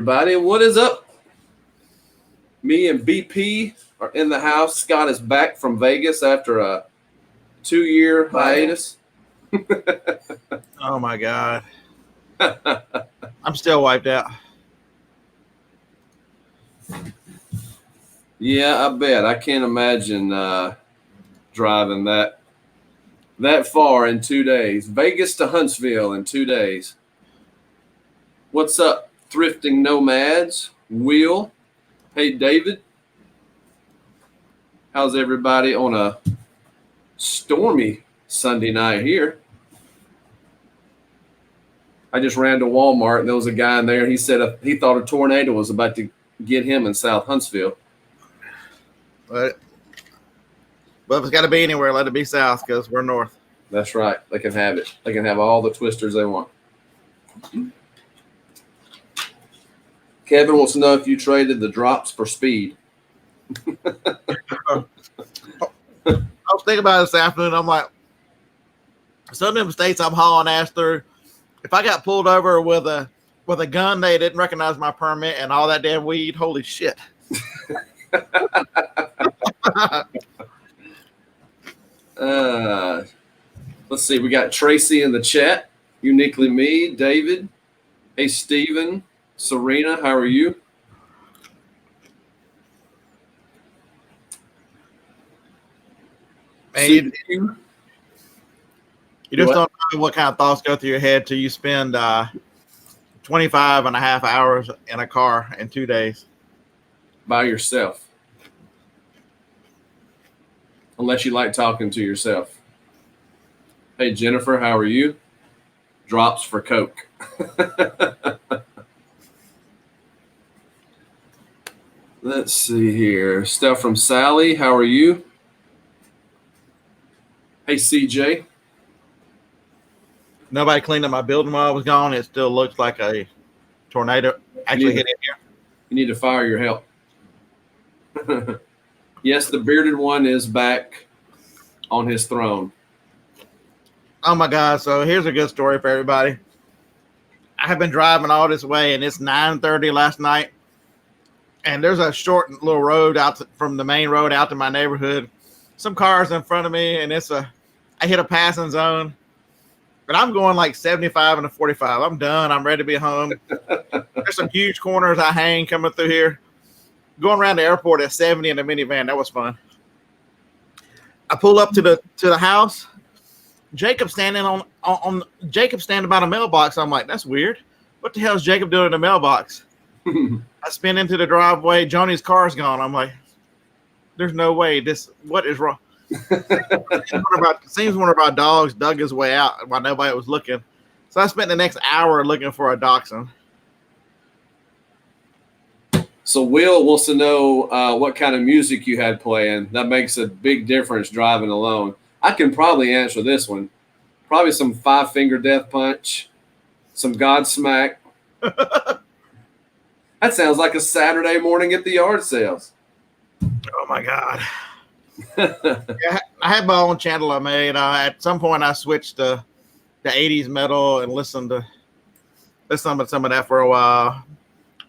Everybody, what is up? Me and BP are in the house. Scott is back from Vegas after a 2-year hiatus. Oh my God. I'm still wiped out. Yeah, I bet. I can't imagine driving that far in 2 days. Vegas to Huntsville in 2 days. What's up, thrifting nomads? Will. Hey, David. How's everybody on a stormy Sunday night here? I just ran to Walmart and there was a guy in there. He said he thought a tornado was about to get him in South Huntsville. But if it's got to be anywhere, let it be south because we're north. That's right. They can have it. They can have all the twisters they want. Kevin wants to know if you traded the drops for speed. I was thinking about it this afternoon. I'm like, some of them states I'm hauling ass through, if I got pulled over with a gun, they didn't recognize my permit and all that damn weed. Holy shit. Let's see. We got Tracy in the chat. Uniquely me, David. Hey, Steven. Serena, how are you? And you just don't know what kind of thoughts go through your head till you spend 25 and a half hours in a car in 2 days. By yourself. Unless you like talking to yourself. Hey, Jennifer, how are you? Drops for Coke. Let's see here. Stuff from Sally, how are you? Hey, CJ. Nobody cleaned up my building while I was gone. It still looks like a tornado actually hit in here. You need to fire your help. Yes, the bearded one is back on his throne. Oh my God. So here's a good story for everybody. I have been driving all this way and it's 9:30 last night. And there's a short little road from the main road out to my neighborhood. Some cars in front of me and I hit a passing zone. But I'm going like 75 and a 45. I'm done. I'm ready to be home. There's some huge corners I hang coming through here. Going around the airport at 70 in a minivan. That was fun. I pull up to the house. Jacob standing Jacob standing by the mailbox. I'm like, that's weird. What the hell is Jacob doing in the mailbox? I spin into the driveway. Joni's car's gone. I'm like, there's no way. What is wrong? Seems one of our dogs dug his way out while nobody was looking. So I spent the next hour looking for a dachshund. So Will wants to know what kind of music you had playing. That makes a big difference driving alone. I can probably answer this one. Probably some Five Finger Death Punch, some Godsmack. That sounds like a Saturday morning at the yard sales. Oh my God. Yeah, I had my own channel I made. At some point I switched to the 80s metal and listened to some of that for a while.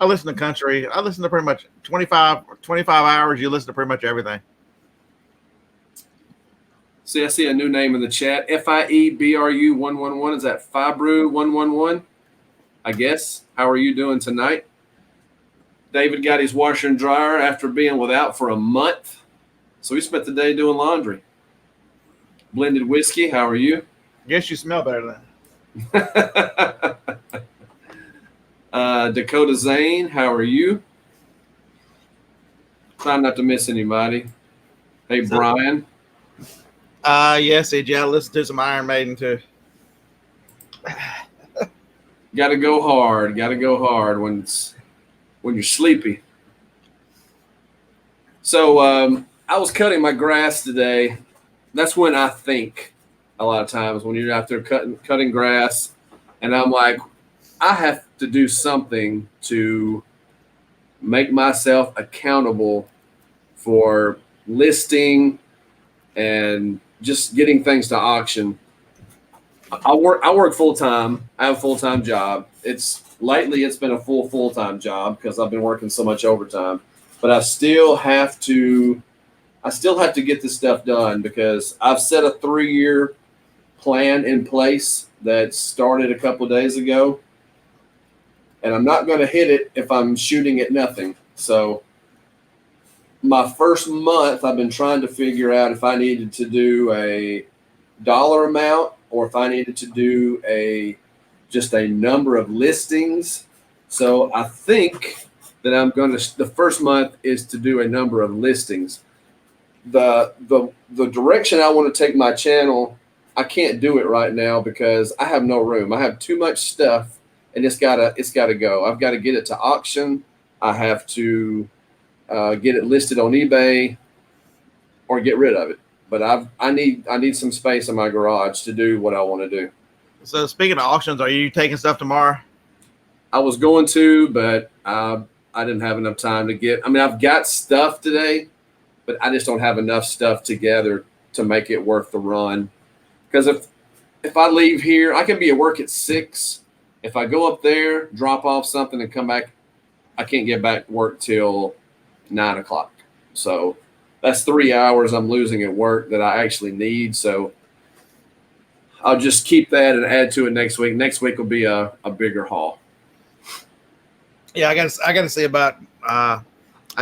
I listen to country. I listen to pretty much 25 hours. You listen to pretty much everything. See, I see a new name in the chat. FIEBRU 111. Is that Fibru 111? I guess. How are you doing tonight? David got his washer and dryer after being without for a month. So he spent the day doing laundry. Blended whiskey, how are you? Guess you smell better then. Dakota Zane, how are you? Try not to miss anybody. Hey, Brian. Yes, AJ, I listened to some Iron Maiden too. Got to go hard. Got to go hard when you're sleepy. So I was cutting my grass today. That's when I think a lot of times when you're out there cutting grass, and I'm like, I have to do something to make myself accountable for listing and just getting things to auction. I work full time. I have a full time job. It's lately it's been a full-time job because I've been working so much overtime. But I still have to get this stuff done because I've set a 3-year plan in place that started a couple of days ago, and I'm not going to hit it if I'm shooting at nothing. So my first month, I've been trying to figure out if I needed to do a dollar amount or if I needed to do just a number of listings. So I think that I'm going to, the first month is to do a number of listings. The direction I want to take my channel, I can't do it right now because I have no room. I have too much stuff and it's gotta go. I've got to get it to auction. I have to get it listed on eBay or get rid of it. But I need some space in my garage to do what I want to do. So speaking of auctions, are you taking stuff tomorrow? I was going to, but I didn't have enough time to get. I mean, I've got stuff today, but I just don't have enough stuff together to make it worth the run. Because if I leave here, I can be at work at 6. If I go up there, drop off something, and come back, I can't get back to work till 9 o'clock. So that's 3 hours I'm losing at work that I actually need. So I'll just keep that and add to it next week. Next week will be a bigger haul. Yeah, I got to see about. I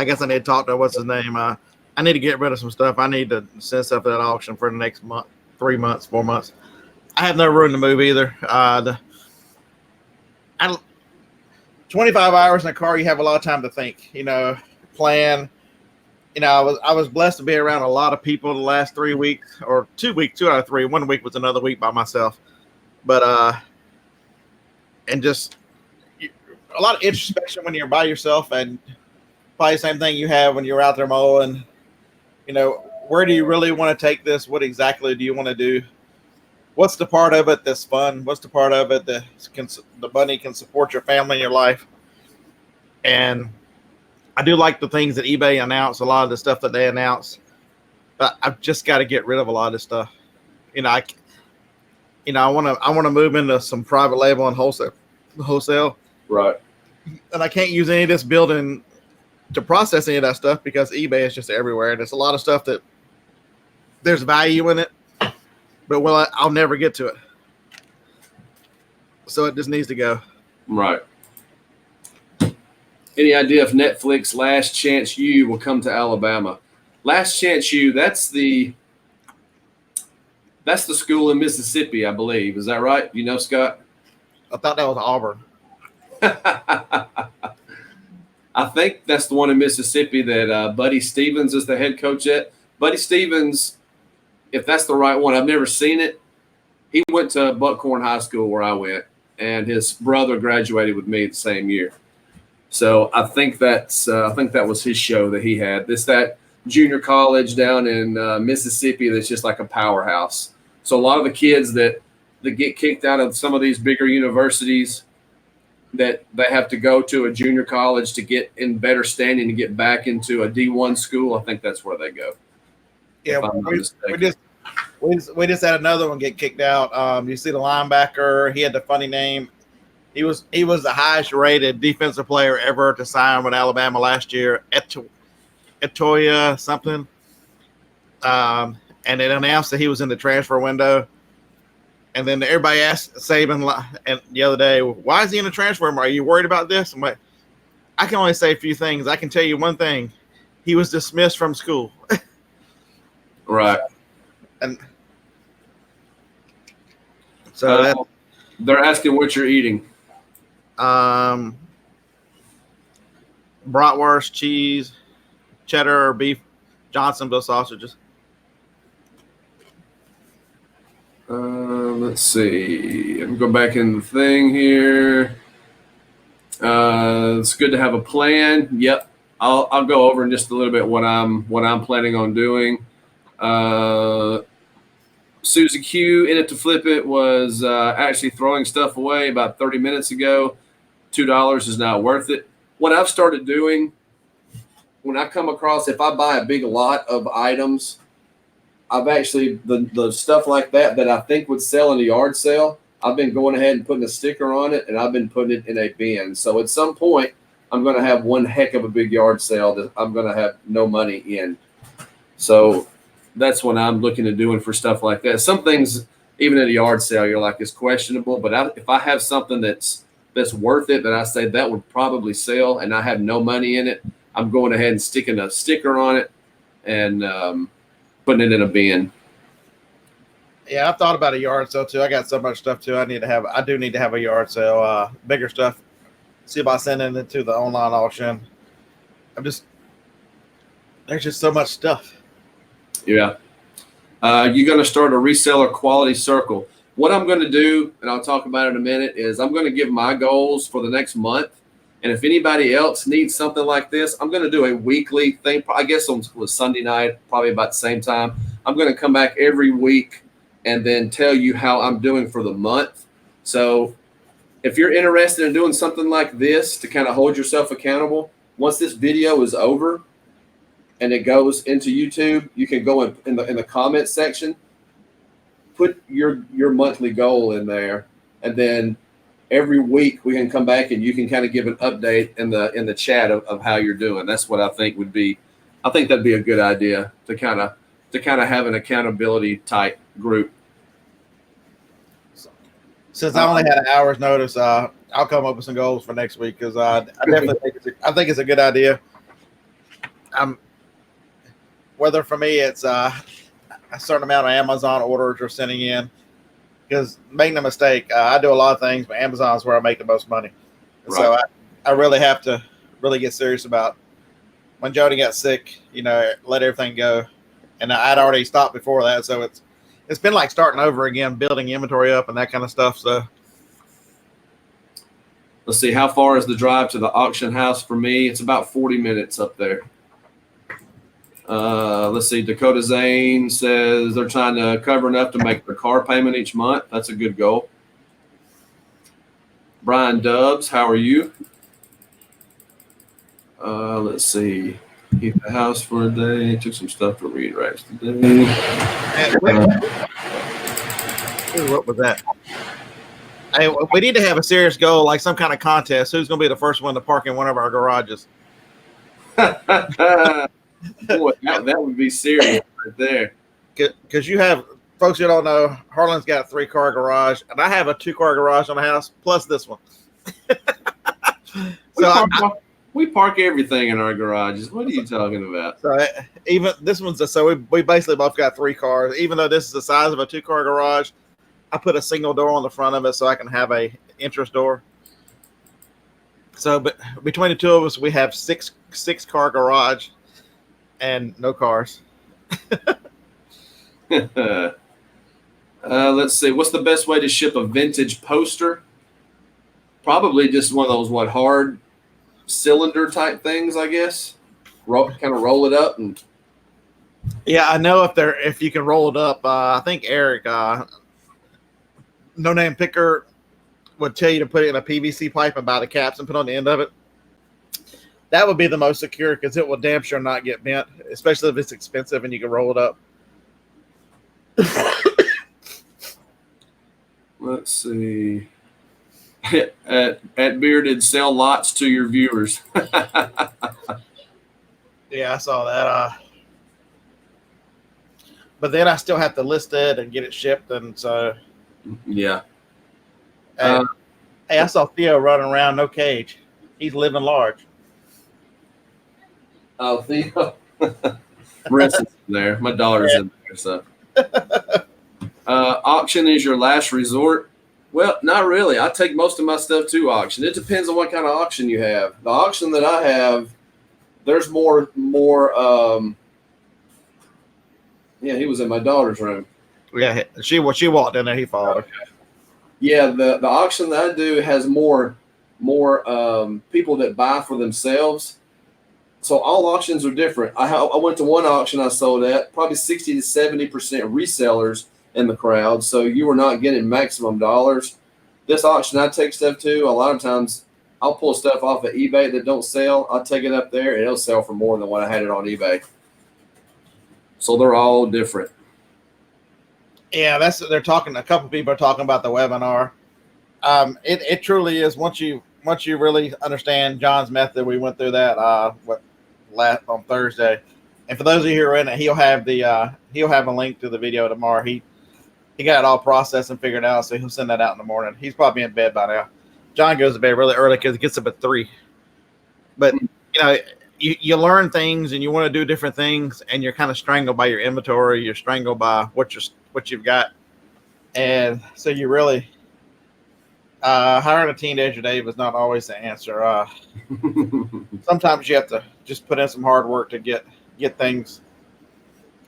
guess I need to talk to what's his name. I need to get rid of some stuff. I need to send stuff to that auction for the next month, 3 months, 4 months. I have no room to move either. 25 hours in a car, you have a lot of time to think. Plan. I was blessed to be around a lot of people the last 3 weeks or 2 weeks, 2 out of 3. 1 week was another week by myself, but and just a lot of introspection when you're by yourself, and probably the same thing you have when you're out there mowing. Where do you really want to take this? What exactly do you want to do? What's the part of it that's fun? What's the part of it that the money can support your family and your life? And I do like the things that eBay announced, a lot of the stuff that they announced, but I've just got to get rid of a lot of this stuff. I want to move into some private label and wholesale. Right. And I can't use any of this building to process any of that stuff because eBay is just everywhere. And there's a lot of stuff that there's value in it, but I'll never get to it. So it just needs to go. Right. Any idea if Netflix Last Chance U will come to Alabama? Last Chance U, that's the school in Mississippi, I believe. Is that right? Scott? I thought that was Auburn. I think that's the one in Mississippi that Buddy Stevens is the head coach at. Buddy Stevens, if that's the right one, I've never seen it. He went to Buckhorn High School where I went, and his brother graduated with me the same year. So I think that was his show that he had. That junior college down in Mississippi that's just like a powerhouse. So a lot of the kids that get kicked out of some of these bigger universities, that they have to go to a junior college to get in better standing to get back into a D1 school, I think that's where they go. Yeah, we just had another one get kicked out. You see the linebacker, he had the funny name. He was the highest rated defensive player ever to sign with Alabama last year, Etoya something. And it announced that he was in the transfer window. And then everybody asked Saban and the other day, why is he in the transfer room? Are you worried about this? I'm like, I can only say a few things. I can tell you one thing. He was dismissed from school. Right. And so they're asking what you're eating. Bratwurst, cheese, cheddar or beef, Johnsonville sausages. Let's see. I'm going back in the thing here. It's good to have a plan. Yep. I'll go over in just a little bit what I'm planning on doing. Susie Q in it to flip it was actually throwing stuff away about 30 minutes ago. $2 is not worth it. What I've started doing when I come across, if I buy a big lot of items, I've actually the stuff like that I think would sell in a yard sale, I've been going ahead and putting a sticker on it, and I've been putting it in a bin. So at some point, I'm going to have one heck of a big yard sale that I'm going to have no money in. So that's what I'm looking at doing for stuff like that. Some things, even at a yard sale, you're like, it's questionable. But if I have something that's worth it, that I say that would probably sell, and I have no money in it, I'm going ahead and sticking a sticker on it and putting it in a bin. Yeah, I've thought about a yard sale too. I got so much stuff too. I do need to have a yard sale, bigger stuff. See about sending it to the online auction. There's just so much stuff. Yeah. You're going to start a reseller quality circle. What I'm going to do, and I'll talk about it in a minute, is I'm going to give my goals for the next month. And if anybody else needs something like this, I'm going to do a weekly thing. I guess on Sunday night, probably about the same time. I'm going to come back every week and then tell you how I'm doing for the month. So if you're interested in doing something like this to kind of hold yourself accountable, once this video is over and it goes into YouTube, you can go in the comment section, put your monthly goal in there, and then every week we can come back and you can kind of give an update in the chat of how you're doing. That's what I think would be. I think that'd be a good idea to kind of have an accountability type group. Since I only had an hour's notice, I'll come up with some goals for next week because I definitely think it's a good idea. Whether for me it's a certain amount of Amazon orders you're sending in, because make no mistake, I do a lot of things, but Amazon is where I make the most money. Right. So I really have to really get serious about when Jody got sick, let everything go. And I'd already stopped before that. So it's been like starting over again, building inventory up and that kind of stuff. So let's see, how far is the drive to the auction house for me? It's about 40 minutes up there. Let's see, Dakota Zane says they're trying to cover enough to make their car payment each month. That's a good goal. Brian Dubs, how are you? Let's see. Keep the house for a day. Took some stuff to read racks today. What was that? Hey, we need to have a serious goal, like some kind of contest. Who's going to be the first one to park in one of our garages? Boy, that would be serious right there. Because you have folks who don't know, Harlan's got a 3-car garage, and I have a 2-car garage on the house plus this one. We park everything in our garages. What are you talking about? So even this one's we basically both got 3 cars. Even though this is the size of a 2-car garage, I put a single door on the front of it so I can have a entrance door. So, but between the two of us, we have 6-car garage and no cars. Let's see. What's the best way to ship a vintage poster? Probably just one of those hard cylinder type things, I guess. Kind of roll it up and. Yeah, I know if you can roll it up. I think Eric, No Name Picker, would tell you to put it in a PVC pipe and buy the caps and put on the end of it. That would be the most secure because it will damn sure not get bent, especially if it's expensive and you can roll it up. Let's see. At Bearded, sell lots to your viewers. Yeah, I saw that. But then I still have to list it and get it shipped, and so. Yeah. Hey, I saw Theo running around, no cage. He's living large. Oh, Theo. Riss is in there. My daughter's in there, so. Auction is your last resort? Well, not really. I take most of my stuff to auction. It depends on what kind of auction you have. The auction that I have, there's more. Yeah, he was in my daughter's room. Yeah, she walked in there. He followed her. Yeah, the auction that I do has more people that buy for themselves. So all auctions are different. I went to one auction I sold at, probably 60 to 70% resellers in the crowd. So you were not getting maximum dollars. This auction I take stuff to, a lot of times I'll pull stuff off of eBay that don't sell. I'll take it up there and it'll sell for more than what I had it on eBay. So they're all different. Yeah, they're talking. A couple people are talking about the webinar. It truly is. Once you really understand John's method, we went through that on Thursday. And for those of you who are in it, he'll have a link to the video tomorrow. He got it all processed and figured out, so he'll send that out in the morning. He's probably in bed by now. John goes to bed really early because he gets up at 3. But you learn things and you want to do different things, and you're kind of strangled by your inventory. You're strangled by what you've got, and so you really hiring a teenager, Dave, is not always the answer. Sometimes you have to just put in some hard work to get things.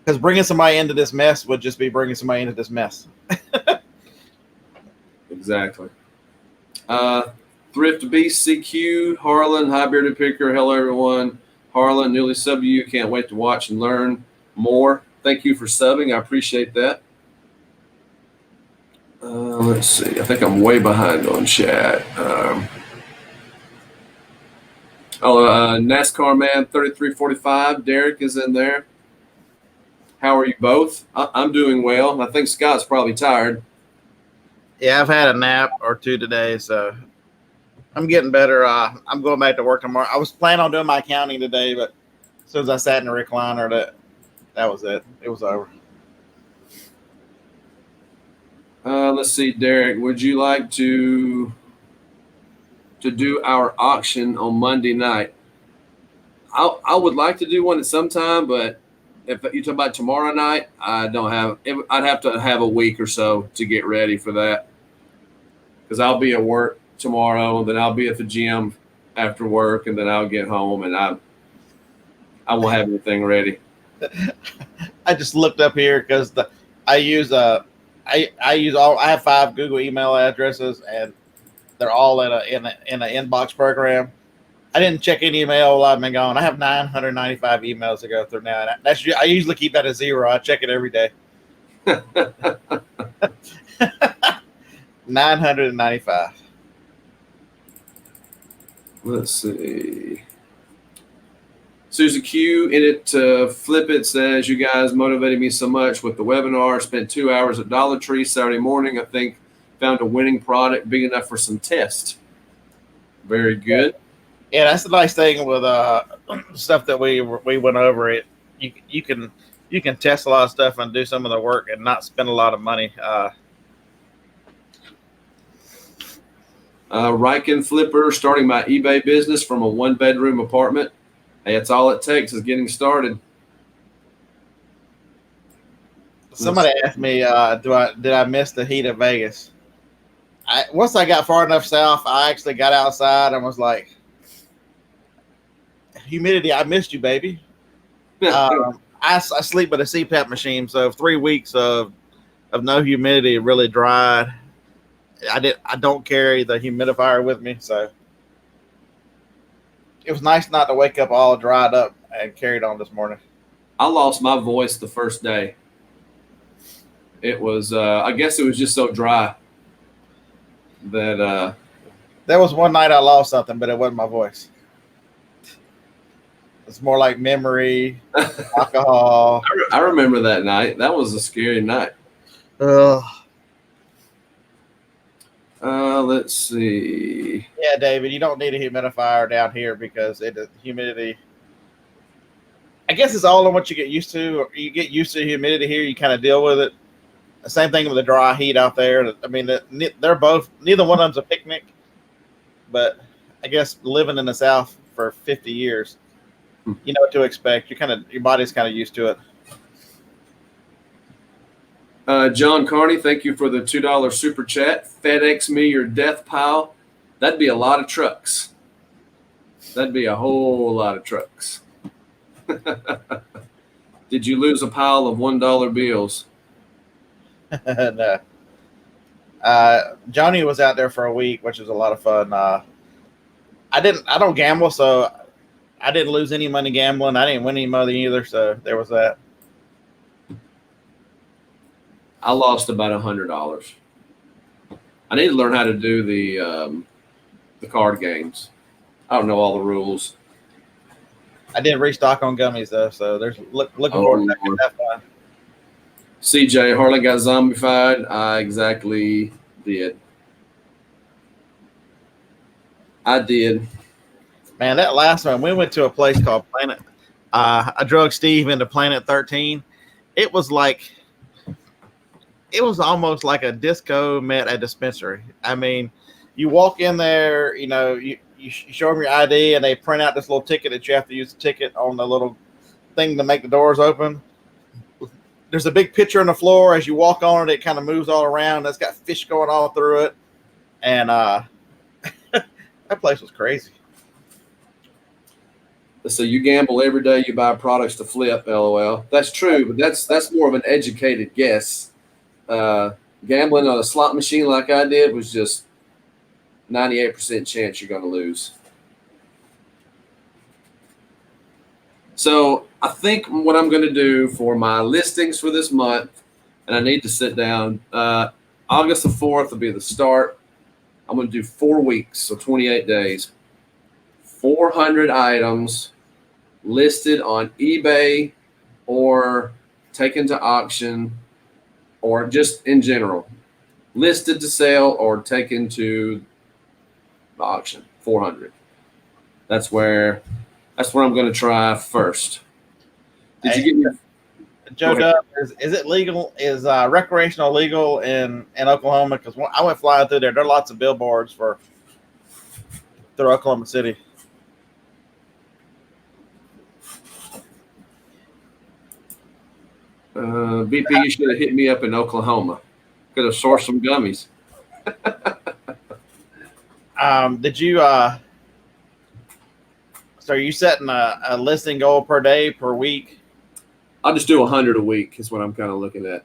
Because bringing somebody into this mess would just be bringing somebody into this mess. Exactly. Thrift Beast CQ, Harlan, High Bearded Picker. Hello, everyone. Harlan, newly subbed to you. Can't wait to watch and learn more. Thank you for subbing. I appreciate that. Let's see. I think I'm way behind on chat. NASCAR Man 3345. Derek is in there. How are you both? I'm doing well. I think Scott's probably tired. Yeah, I've had a nap or two today, so I'm getting better. I'm going back to work tomorrow. I was planning on doing my accounting today, but as soon as I sat in the recliner, that was it. It was over. Let's see, Derek. Would you like to do our auction on Monday night? I would like to do one at some time, but if you talk about tomorrow night, I'd have to have a week or so to get ready for that, because I'll be at work tomorrow, then I'll be at the gym after work, and then I'll get home and I won't have anything ready. I just looked up here because I have 5 Google email addresses, and they're all in an inbox program. I didn't check any email while I've been gone. I have 995 emails to go through now. I usually keep that at 0. I check it every day. 995. Let's see. Susie Q in it, Flip It says, you guys motivated me so much with the webinar. Spent 2 hours at Dollar Tree Saturday morning. I think found a winning product big enough for some tests. Very good. Yeah, that's the nice thing with stuff that we went over. It you can test a lot of stuff and do some of the work and not spend a lot of money. Riken Flipper, starting my eBay business from a 1-bedroom apartment. Hey, that's all it takes is getting started. Somebody asked me, did I miss the heat of Vegas? Once I got far enough south, I actually got outside and was like, humidity, I missed you, baby. I sleep with a CPAP machine, so 3 weeks of no humidity really dried. I don't carry the humidifier with me, so it was nice not to wake up all dried up and carried on this morning. I lost my voice the first day. It was, I guess it was just so dry that. There was one night I lost something, but it wasn't my voice. It's more like memory, alcohol. I remember that night. That was a scary night. Let's see. Yeah, David, you don't need a humidifier down here because humidity. I guess it's all on what you get used to. You get used to humidity here, you kind of deal with it. The same thing with the dry heat out there. I mean, they're both. Neither one of them's a picnic, but I guess living in the South for 50 years, you know what to expect. Your body's kind of used to it. John Carney, thank you for the $2 super chat. FedEx me your death pile. That'd be a lot of trucks. That'd be a whole lot of trucks. Did you lose a pile of $1 bills? No. Johnny was out there for a week, which was a lot of fun. I don't gamble, so I didn't lose any money gambling. I didn't win any money either, so there was that. I lost about $100. I need to learn how to do the card games. I don't know all the rules. I did restock on gummies though, so there's looking forward to that fun. CJ, Harley got zombified. I exactly did. I did. Man, that last one, we went to a place called Planet. I drug Steve into Planet 13. It was almost like a disco met a dispensary. I mean, you walk in there, you show them your ID, and they print out this little ticket that you have to use the ticket on the little thing to make the doors open. There's a big picture on the floor. As you walk on it, it kind of moves all around. It's got fish going all through it, and that place was crazy. So you gamble every day. You buy products to flip. LOL. That's true, but that's more of an educated guess. Gambling on a slot machine like I did was just 98% chance you're going to lose. So I think what I'm going to do for my listings for this month, and I need to sit down, August the 4th will be the start. I'm going to do 4 weeks, so 28 days. 400 items listed on eBay or taken to auction or just in general. Listed to sale or taken to the auction. 400. That's where I'm going to try first. Did you get me? Joe Dub, is it legal? Is recreational legal in Oklahoma? Because I went flying through there. There are lots of billboards through Oklahoma City. BP, you should have hit me up in Oklahoma. Could have sourced some gummies. Did you? So are you setting a listing goal per day, per week? I'll just do 100 a week is what I'm kind of looking at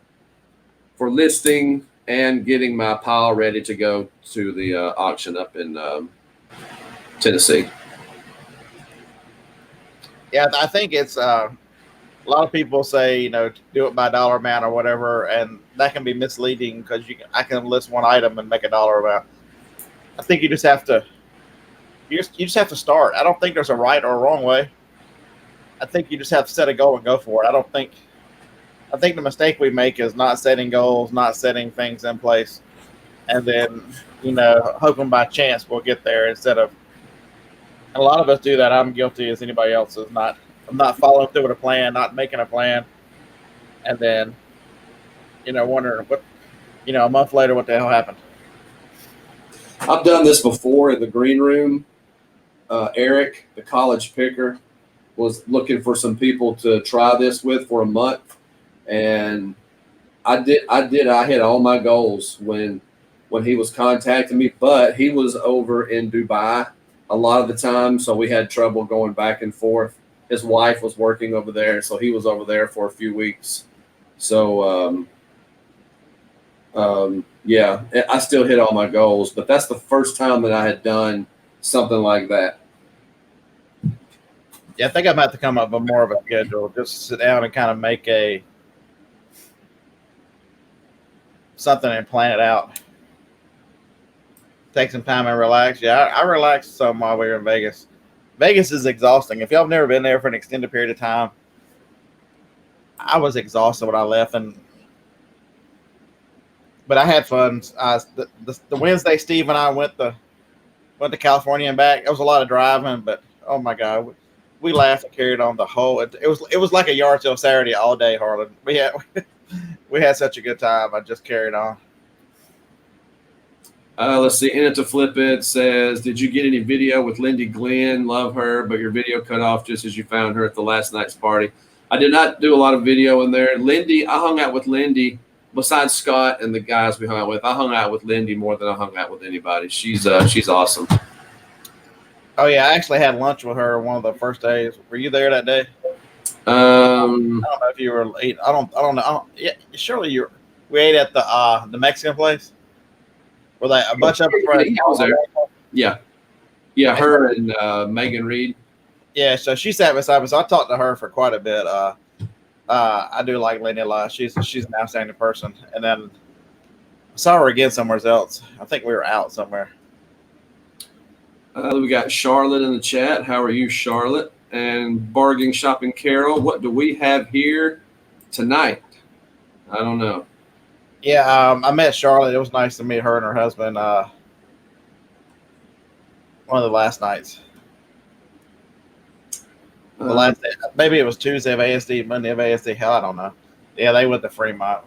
for listing and getting my pile ready to go to the auction up in Tennessee. Yeah, I think it's a lot of people say, do it by dollar amount or whatever, and that can be misleading because I can list one item and make a dollar amount. I think you just have to start. I don't think there's a right or a wrong way. I think you just have to set a goal and go for it. I think the mistake we make is not setting goals, not setting things in place, and then, hoping by chance we'll get there instead of, and a lot of us do that. I'm guilty as anybody else is not. I'm not following through with a plan, not making a plan, and then, wondering what, a month later, what the hell happened. I've done this before in the green room. Eric, the college picker, was looking for some people to try this with for a month, and I hit all my goals when he was contacting me, but he was over in Dubai a lot of the time, so we had trouble going back and forth. His wife was working over there, so he was over there for a few weeks. So yeah, I still hit all my goals, but that's the first time that I had done something like that. Yeah, I think I'm about to come up with more of a schedule. Just sit down and kind of make something and plan it out. Take some time and relax. Yeah, I relaxed some while we were in Vegas. Vegas is exhausting. If y'all have never been there for an extended period of time, I was exhausted when I left, but I had fun. The Wednesday, Steve and I went to California and back. It was a lot of driving, but oh my God, we laughed and carried on the whole. It was like a yard sale Saturday all day, Harlan. We had such a good time. I just carried on. Let's see. In it to flip it says, did you get any video with Lindy Glenn? Love her, but your video cut off just as you found her at the last night's party. I did not do a lot of video in there. Lindy, I hung out with Lindy. Besides Scott and the guys we hung out with, I hung out with Lindy more than I hung out with anybody. She's awesome. Oh yeah, I actually had lunch with her one of the first days. Were you there that day? I don't know if you were eating. I don't know. Yeah, surely you. We ate at the Mexican place. Were they a bunch of us? Yeah, her and Megan Reed. Yeah, so she sat beside me. So I talked to her for quite a bit. I do like Lindy a lot. She's an outstanding person. And then I saw her again somewhere else. I think we were out somewhere. We got Charlotte in the chat. How are you, Charlotte? And Bargain Shopping Carol. What do we have here tonight? I don't know. Yeah, I met Charlotte. It was nice to meet her and her husband. One of the last nights. The last day, maybe it was Tuesday of ASD, Monday of ASD. Hell, I don't know. Yeah, they went to Fremont.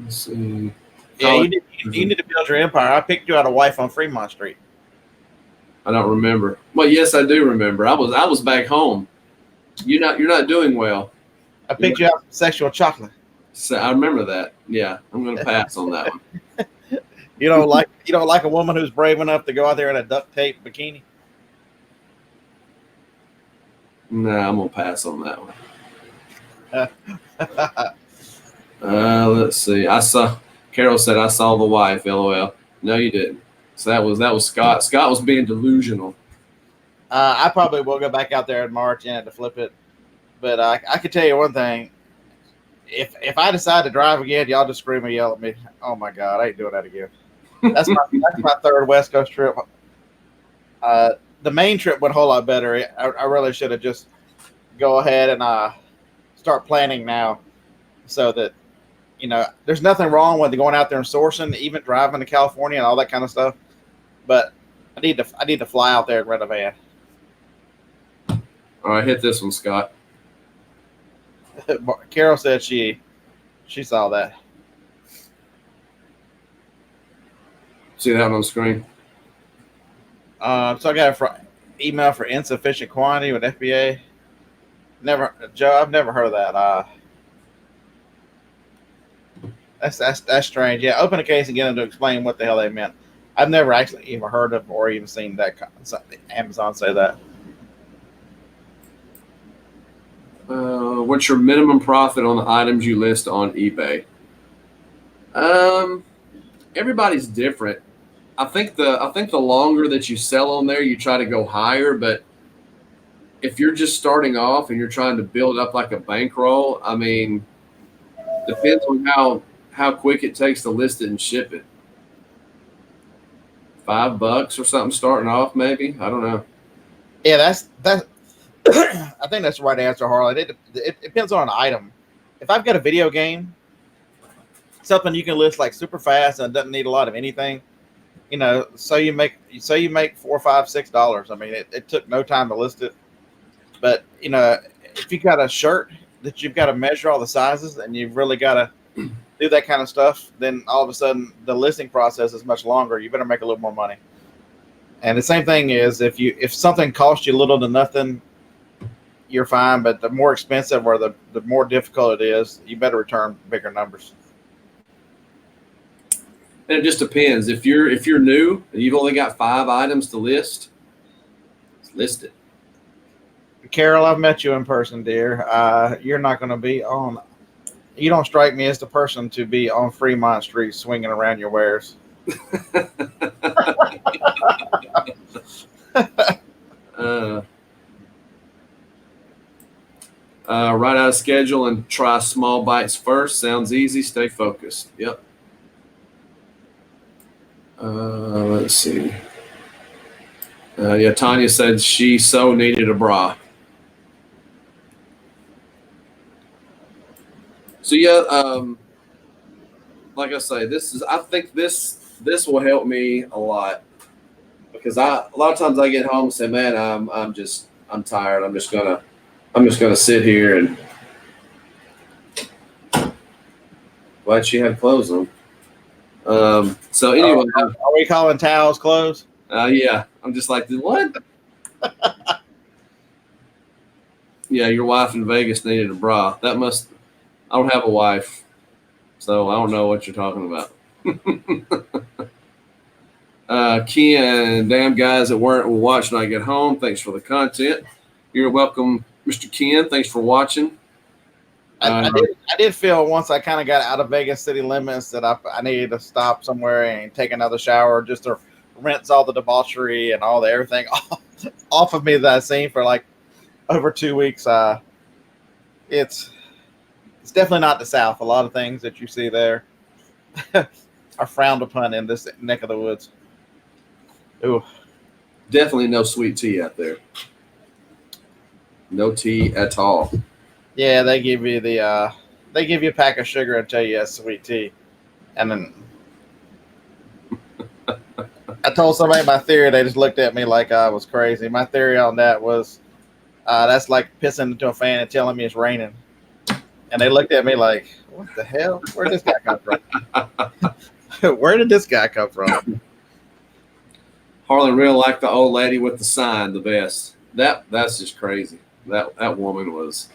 Let's see. Yeah, you need to build your empire. I picked you out a wife on Fremont Street. I don't remember. Well, yes, I do remember. I was back home. You're not doing well. I picked you out some sexual chocolate. So I remember that. Yeah, I'm going to pass on that one. You don't like a woman who's brave enough to go out there in a duct tape bikini. Nah, I'm going to pass on that one. Let's see. Carol said I saw the wife. LOL. No, you didn't. So that was Scott. Scott was being delusional. I probably will go back out there in March and to flip it. But I can tell you one thing. If I decide to drive again, y'all just scream and yell at me. Oh my God, I ain't doing that again. That's my third West Coast trip. The main trip went a whole lot better. I really should have just go ahead and start planning now, so that there's nothing wrong with going out there and sourcing, even driving to California and all that kind of stuff. But I need to fly out there and rent a van. All right, hit this one, Scott. Carol said she saw that. See that one on the screen? So I got an email for insufficient quantity with FBA. Joe, I've never heard of that. That's strange. Yeah, open a case and get them to explain what the hell they meant. I've never actually even heard of or even seen that Amazon say that. What's your minimum profit on the items you list on eBay? Everybody's different. I think the longer that you sell on there, you try to go higher. But if you're just starting off and you're trying to build up like a bankroll, I mean, depends on how quick it takes to list it and ship it. $5 or something starting off, maybe. I don't know. Yeah, that's. I think that's the right answer, Harlan. It depends on an item. If I've got a video game, something you can list like super fast and doesn't need a lot of anything, so you make $4, $5, $6. I mean, it took no time to list it. But if you got a shirt that you've got to measure all the sizes and you've really got to do that kind of stuff, then all of a sudden the listing process is much longer. You better make a little more money. And the same thing is if something costs you little to nothing, you're fine. But the more expensive or the more difficult it is, you better return bigger numbers. And it just depends. If you're new and you've only got 5 items to list it. Carol, I've met you in person, dear. You're not going to be on. You don't strike me as the person to be on Fremont Street swinging around your wares. Write out a schedule and try small bites first. Sounds easy. Stay focused. Yep. Let's see. Yeah, Tanya said she so needed a bra. So yeah, like I say, I think this will help me a lot, because a lot of times I get home and say, man, I'm tired. I'm just gonna sit here and glad she had clothes on. So anyway, are we calling towels clothes? Yeah, I'm just like, what? Yeah, your wife in Vegas needed a bra. I don't have a wife, so I don't know what you're talking about. Ken, damn guys that weren't will watch when I get home. Thanks for the content. You're welcome, Mr. Ken. Thanks for watching. I did feel once I kind of got out of Vegas city limits that I needed to stop somewhere and take another shower just to rinse all the debauchery and all the everything off of me that I've seen for like over 2 weeks. It's definitely not the South. A lot of things that you see there are frowned upon in this neck of the woods. Ooh. Definitely no sweet tea out there. No tea at all. Yeah, they give you a pack of sugar and tell you that's sweet tea. And then I told somebody my theory, they just looked at me like I was crazy. My theory on that was that's like pissing into a fan and telling me it's raining. And they looked at me like, what the hell? Where did this guy come from? Where did this guy come from? Harlan real like the old lady with the sign the best. That's just crazy. That woman was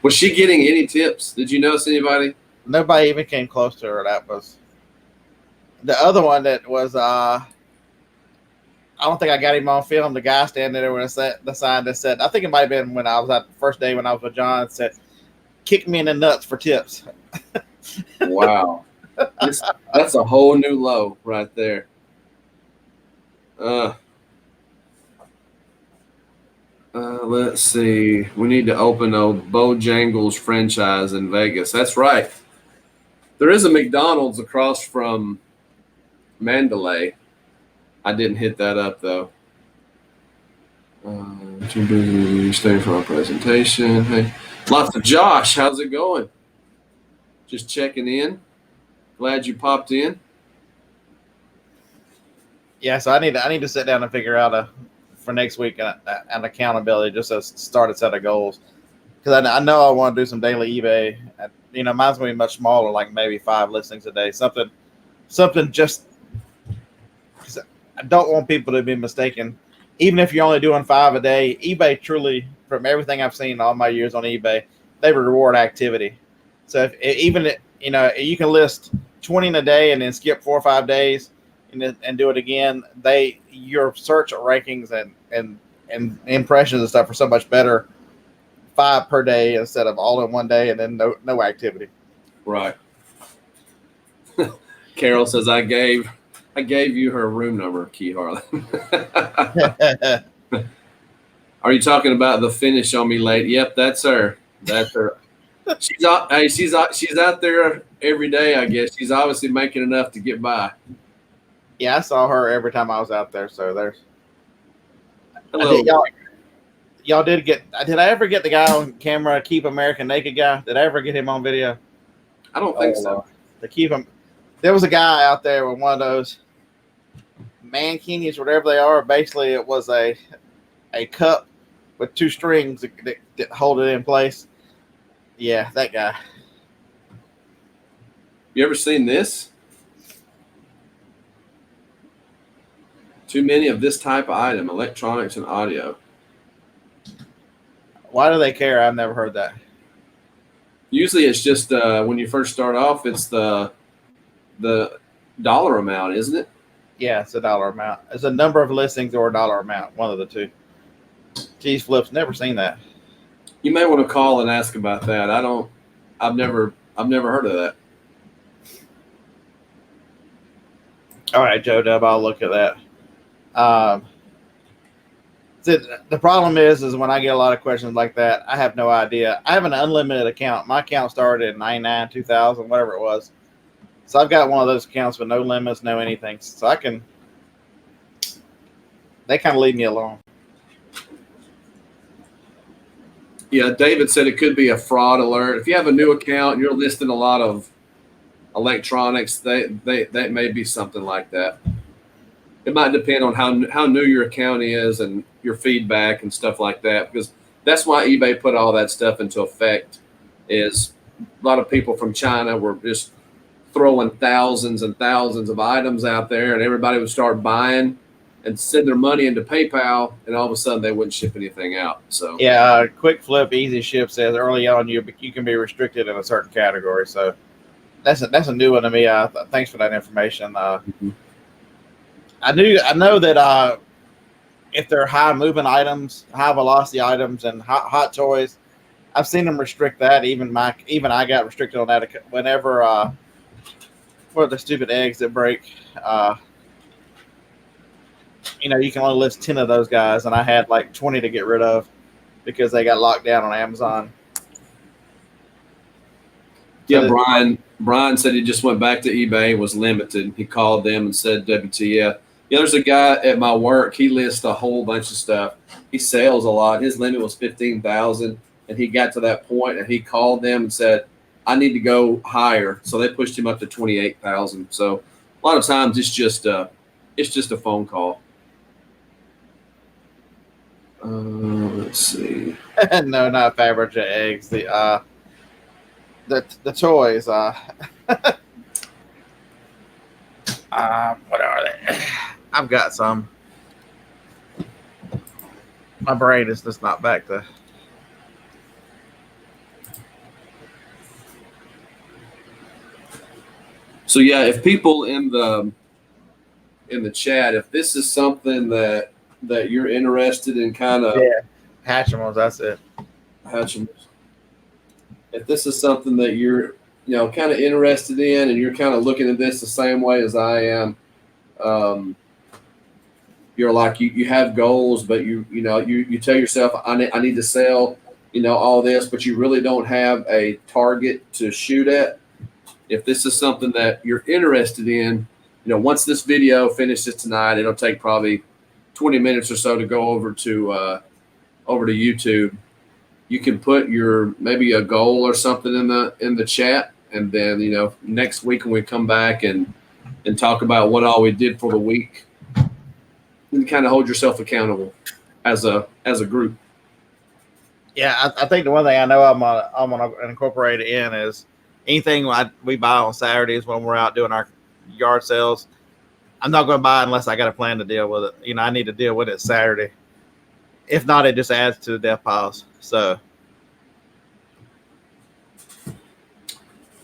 she getting any tips? Did you notice anybody? Nobody even came close to her. That was the other one that was I don't think I got him on film. The guy standing there with the sign that said, I think it might have been when I was at the first day when I was with John, said, kick me in the nuts for tips. Wow. That's a whole new low right there. Let's see. We need to open a Bojangles franchise in Vegas. That's right. There is a McDonald's across from Mandalay. I didn't hit that up though. Too busy staying for our presentation. Hey, lots of Josh. How's it going? Just checking in. Glad you popped in. Yeah, so I need to sit down and figure out for next week an accountability, just to start a set of goals. Because I know I want to do some daily eBay. Mine's gonna be much smaller, like maybe 5 listings a day. Something just because I don't want people to be mistaken. Even if you're only doing 5 a day, eBay truly, from everything I've seen all my years on eBay, they reward activity. So you can list 20 in a day and then skip 4 or 5 days and do it again. Your search rankings and impressions and stuff are so much better 5 per day instead of all in one day and then no activity. Right. Carol says I gave you her room number, Key Harlan. Are you talking about the finish on me late? Yep, that's her. That's her. She's out there every day, I guess. She's obviously making enough to get by. Yeah, I saw her every time I was out there. So there's. Hello. Y'all did get. Did I ever get the guy on camera, Keep American Naked guy? Did I ever get him on video? I don't think so. To keep him, there was a guy out there with one of those mankinis, whatever they are. Basically, it was a cup with 2 strings that hold it in place. Yeah, that guy. You ever seen this? Too many of this type of item, electronics and audio. Why do they care? I've never heard that. Usually it's just when you first start off, it's the dollar amount, isn't it? Yeah, it's a dollar amount. It's a number of listings or a dollar amount, one of the two. Geez, Flips, never seen that. You may want to call and ask about that. I've never heard of that. All right, Joe Dub, I'll look at that. The problem is when I get a lot of questions like that, I have no idea. I have an unlimited account. My account started in 99, 2000, whatever it was. So I've got one of those accounts with no limits, no anything. So they kind of leave me alone. Yeah, David said it could be a fraud alert. If you have a new account and you're listing a lot of electronics, that may be something like that. It might depend on how new your account is and your feedback and stuff like that, because that's why eBay put all that stuff into effect. Is a lot of people from China were just throwing thousands and thousands of items out there, and everybody would start buying and send their money into PayPal, and all of a sudden they wouldn't ship anything out. So yeah, Quick Flip Easy Ship says early on you can be restricted in a certain category. So that's a new one to me. Thanks for that information. I know that if they're high moving items, high velocity items, and hot toys, I've seen them restrict that. Even I got restricted on that whenever what are the stupid eggs that break. You can only list 10 of those guys, and I had like 20 to get rid of because they got locked down on Amazon. Yeah, Brian said he just went back to eBay, was limited. He called them and said, WTF. Yeah, there's a guy at my work. He lists a whole bunch of stuff. He sells a lot. His limit was 15,000. and he got to that point, and he called them and said, "I need to go higher." So they pushed him up to 28,000. So a lot of times it's just a phone call. Let's see. No, not Fabergé eggs. The toys. What are they? I've got some. My brain is just not back to. So yeah, if people in the chat, if this is something that you're interested in, kind of Hatchimals. That's it. Hatchimals. If this is something that you're kind of interested in, and you're kind of looking at this the same way as I am, you're like you have goals, but you tell yourself I need to sell all this, but you really don't have a target to shoot at. If this is something that you're interested in, once this video finishes tonight, it'll take probably 20 minutes or so to go over to YouTube. You can put maybe a goal or something in the chat, and then next week when we come back and talk about what all we did for the week, you kind of hold yourself accountable as a group. Yeah, I think the one thing I know I'm gonna incorporate it in is anything we buy on Saturdays when we're out doing our yard sales. I'm not going to buy unless I got a plan to deal with it. I need to deal with it Saturday. If not, it just adds to the death piles. So.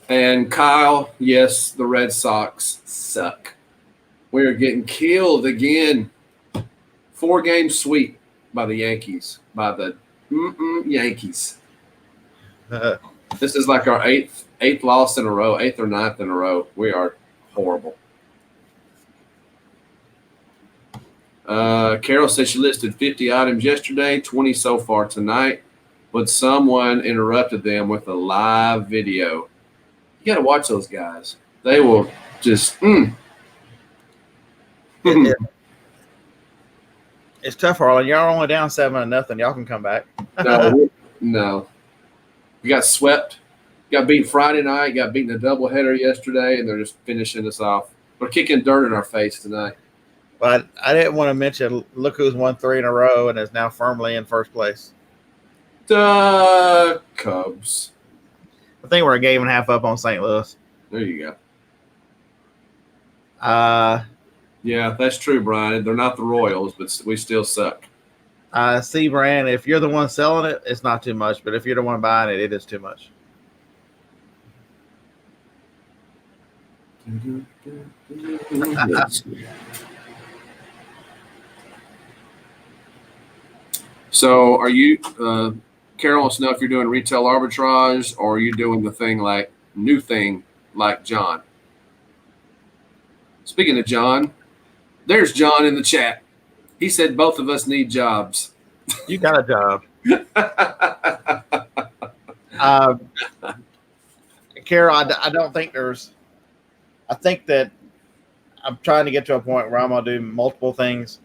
And Kyle, yes, the Red Sox suck. We are getting killed again. 4-game sweep by the Yankees, by the Yankees. This is like our eighth loss in a row, 8th or 9th in a row. We are horrible. Carol says she listed 50 items yesterday, 20 so far tonight, but someone interrupted them with a live video. You got to watch those guys. They will just. It's tough, Harlan. Y'all are only down 7-0. Y'all can come back. No. We got swept. Got beat Friday night. Got beaten a doubleheader yesterday, and they're just finishing us off. They're kicking dirt in our face tonight. But I didn't want to mention, look who's won 3 in a row and is now firmly in first place. The Cubs. I think we're a game and a half up on St. Louis. There you go. Yeah, that's true, Brian. They're not the Royals, but we still suck. C-Brand, if you're the one selling it, it's not too much. But if you're the one buying it, it is too much. So are you, Carol wants to know if you're doing retail arbitrage or are you doing the new thing like John? Speaking of John, there's John in the chat. He said both of us need jobs. You got a job. Carol, I don't think I think that I'm trying to get to a point where I'm going to do multiple things,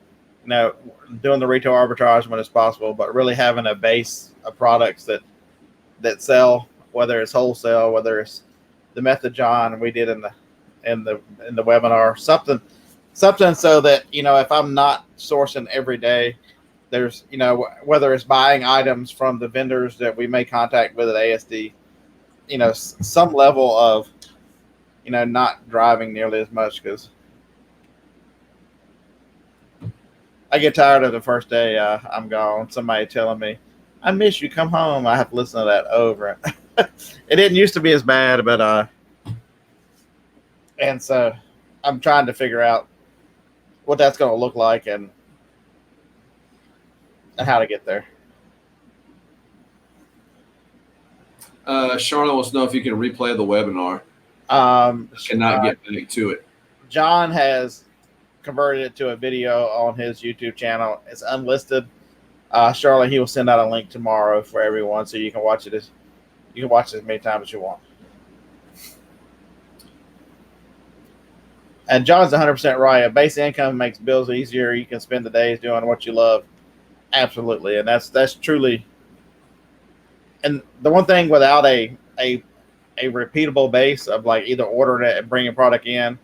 doing the retail arbitrage when it's possible, but really having a base of products that sell, whether it's wholesale, whether it's the method John we did in the webinar, something so that, if I'm not sourcing every day, there's, whether it's buying items from the vendors that we make contact with at ASD, some level of, not driving nearly as much, because I get tired of the first day I'm gone. Somebody telling me, I miss you, come home. I have to listen to that over. It didn't used to be as bad, but and so I'm trying to figure out what that's going to look like and how to get there. Charlotte wants to know if you can replay the webinar. Cannot get back to it. John has converted it to a video on his YouTube channel. It's unlisted. Charlotte, he will send out a link tomorrow for everyone, so you can watch it as many times as you want. And John's 100% right. A base income makes bills easier. You can spend the days doing what you love. Absolutely, and that's truly and the one thing without a repeatable base of like either ordering it and bringing product in,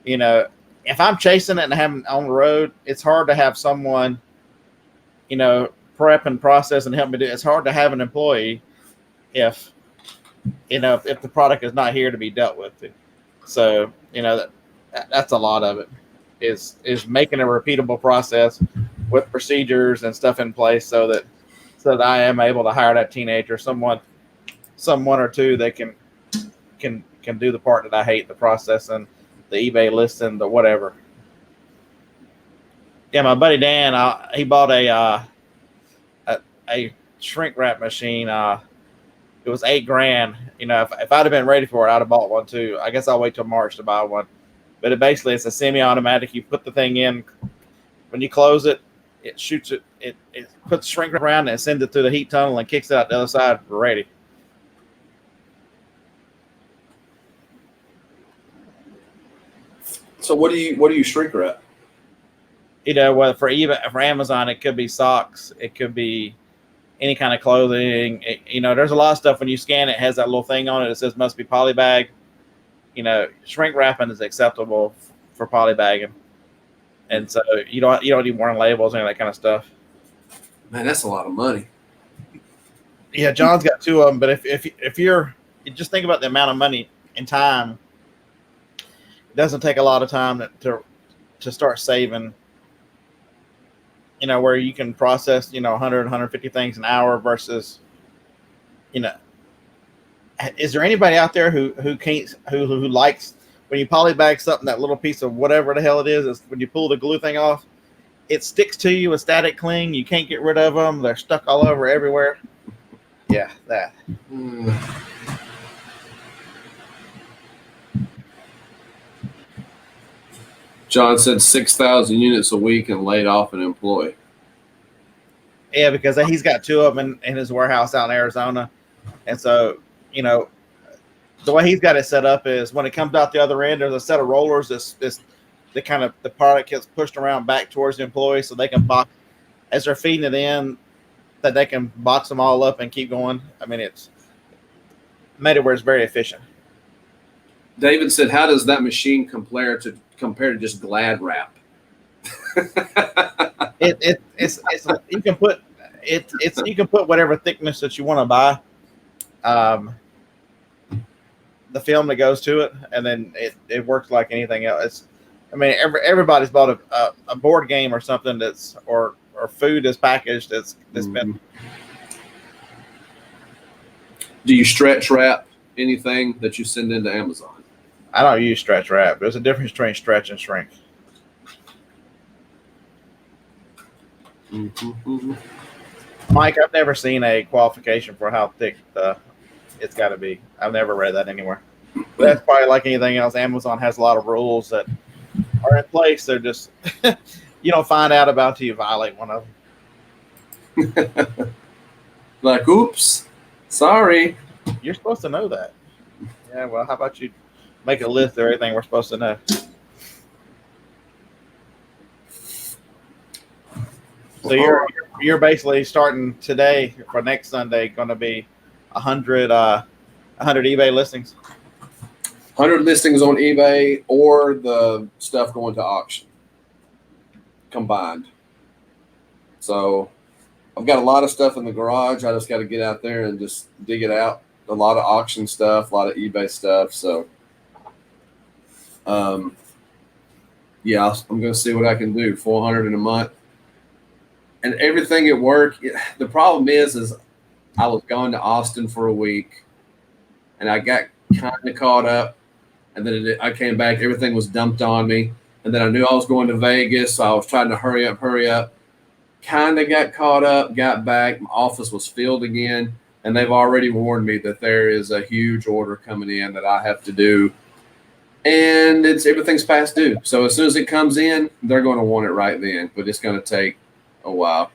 you know, if I'm chasing it and having on the road, it's hard to have someone, you know, prep and process and help me do it. It's hard to have an employee if, you know, if the product is not here to be dealt with. So, you know, that's a lot of it is making a repeatable process with procedures and stuff in place so that I am able to hire that teenager, someone or two that can do the part that I hate, the processing, the eBay listing, the whatever. Yeah, my buddy Dan, he bought a shrink wrap machine. It was $8,000. You know, if I'd have been ready for it, I'd have bought one too. I guess I'll wait till March to buy one. But it's a semi-automatic. You put the thing in. When you close it, it shoots it. It puts shrink wrap around and sends it through the heat tunnel and kicks it out the other side. We're ready. So what do you shrink wrap? You know, whether for Amazon, it could be socks, it could be any kind of clothing. You know, there's a lot of stuff when you scan it, it has that little thing on it that says must be polybag. You know, shrink wrapping is acceptable for polybagging, and so you don't need warning labels and that kind of stuff. Man, that's a lot of money. Yeah, John's got two of them, but if you're just think about the amount of money and time, it doesn't take a lot of time to start saving. You know, where you can process, you know, 100, 150 things an hour versus, you know, is there anybody out there who likes when you polybag something, that little piece of whatever the hell it is when you pull the glue thing off, it sticks to you with static cling. You can't get rid of them. They're stuck all over everywhere. Yeah, that. John said 6,000 units a week and laid off an employee. Yeah, because he's got two of them in his warehouse out in Arizona. And so, you know, the way he's got it set up is when it comes out the other end, there's a set of rollers. The kind of the product gets pushed around back towards the employee so they can box as they're feeding it in, that they can box them all up and keep going. I mean, it's made it where it's very efficient. David said, "How does that machine compare to just Glad wrap?" It's you can put you can put whatever thickness that you want to buy, the film that goes to it, and then it works like anything else. I mean, everybody's bought a board game or something that's or food is packaged that's been. Do you stretch wrap anything that you send into Amazon? I don't use stretch wrap. There's a difference between stretch and shrink. Mike, I've never seen a qualification for how thick it's got to be. I've never read that anywhere. But that's probably like anything else. Amazon has a lot of rules that are in place. They're just you don't find out about till you violate one of them. Like, oops, sorry. You're supposed to know that. Yeah, well, how about you make a list of everything we're supposed to know? So you're basically starting today for next Sunday going to be 100 eBay listings. 100 listings on eBay or the stuff going to auction combined. So I've got a lot of stuff in the garage. I just got to get out there and just dig it out. A lot of auction stuff, a lot of eBay stuff. So, yeah, I'm going to see what I can do. 400 in a month. And everything at work, the problem is I was going to Austin for a week, and I got kind of caught up, and then I came back. Everything was dumped on me, and then I knew I was going to Vegas, so I was trying to hurry up. Kind of got caught up, got back. My office was filled again, and they've already warned me that there is a huge order coming in that I have to do, and everything's past due. So as soon as it comes in, they're going to want it right then, but it's going to take a while.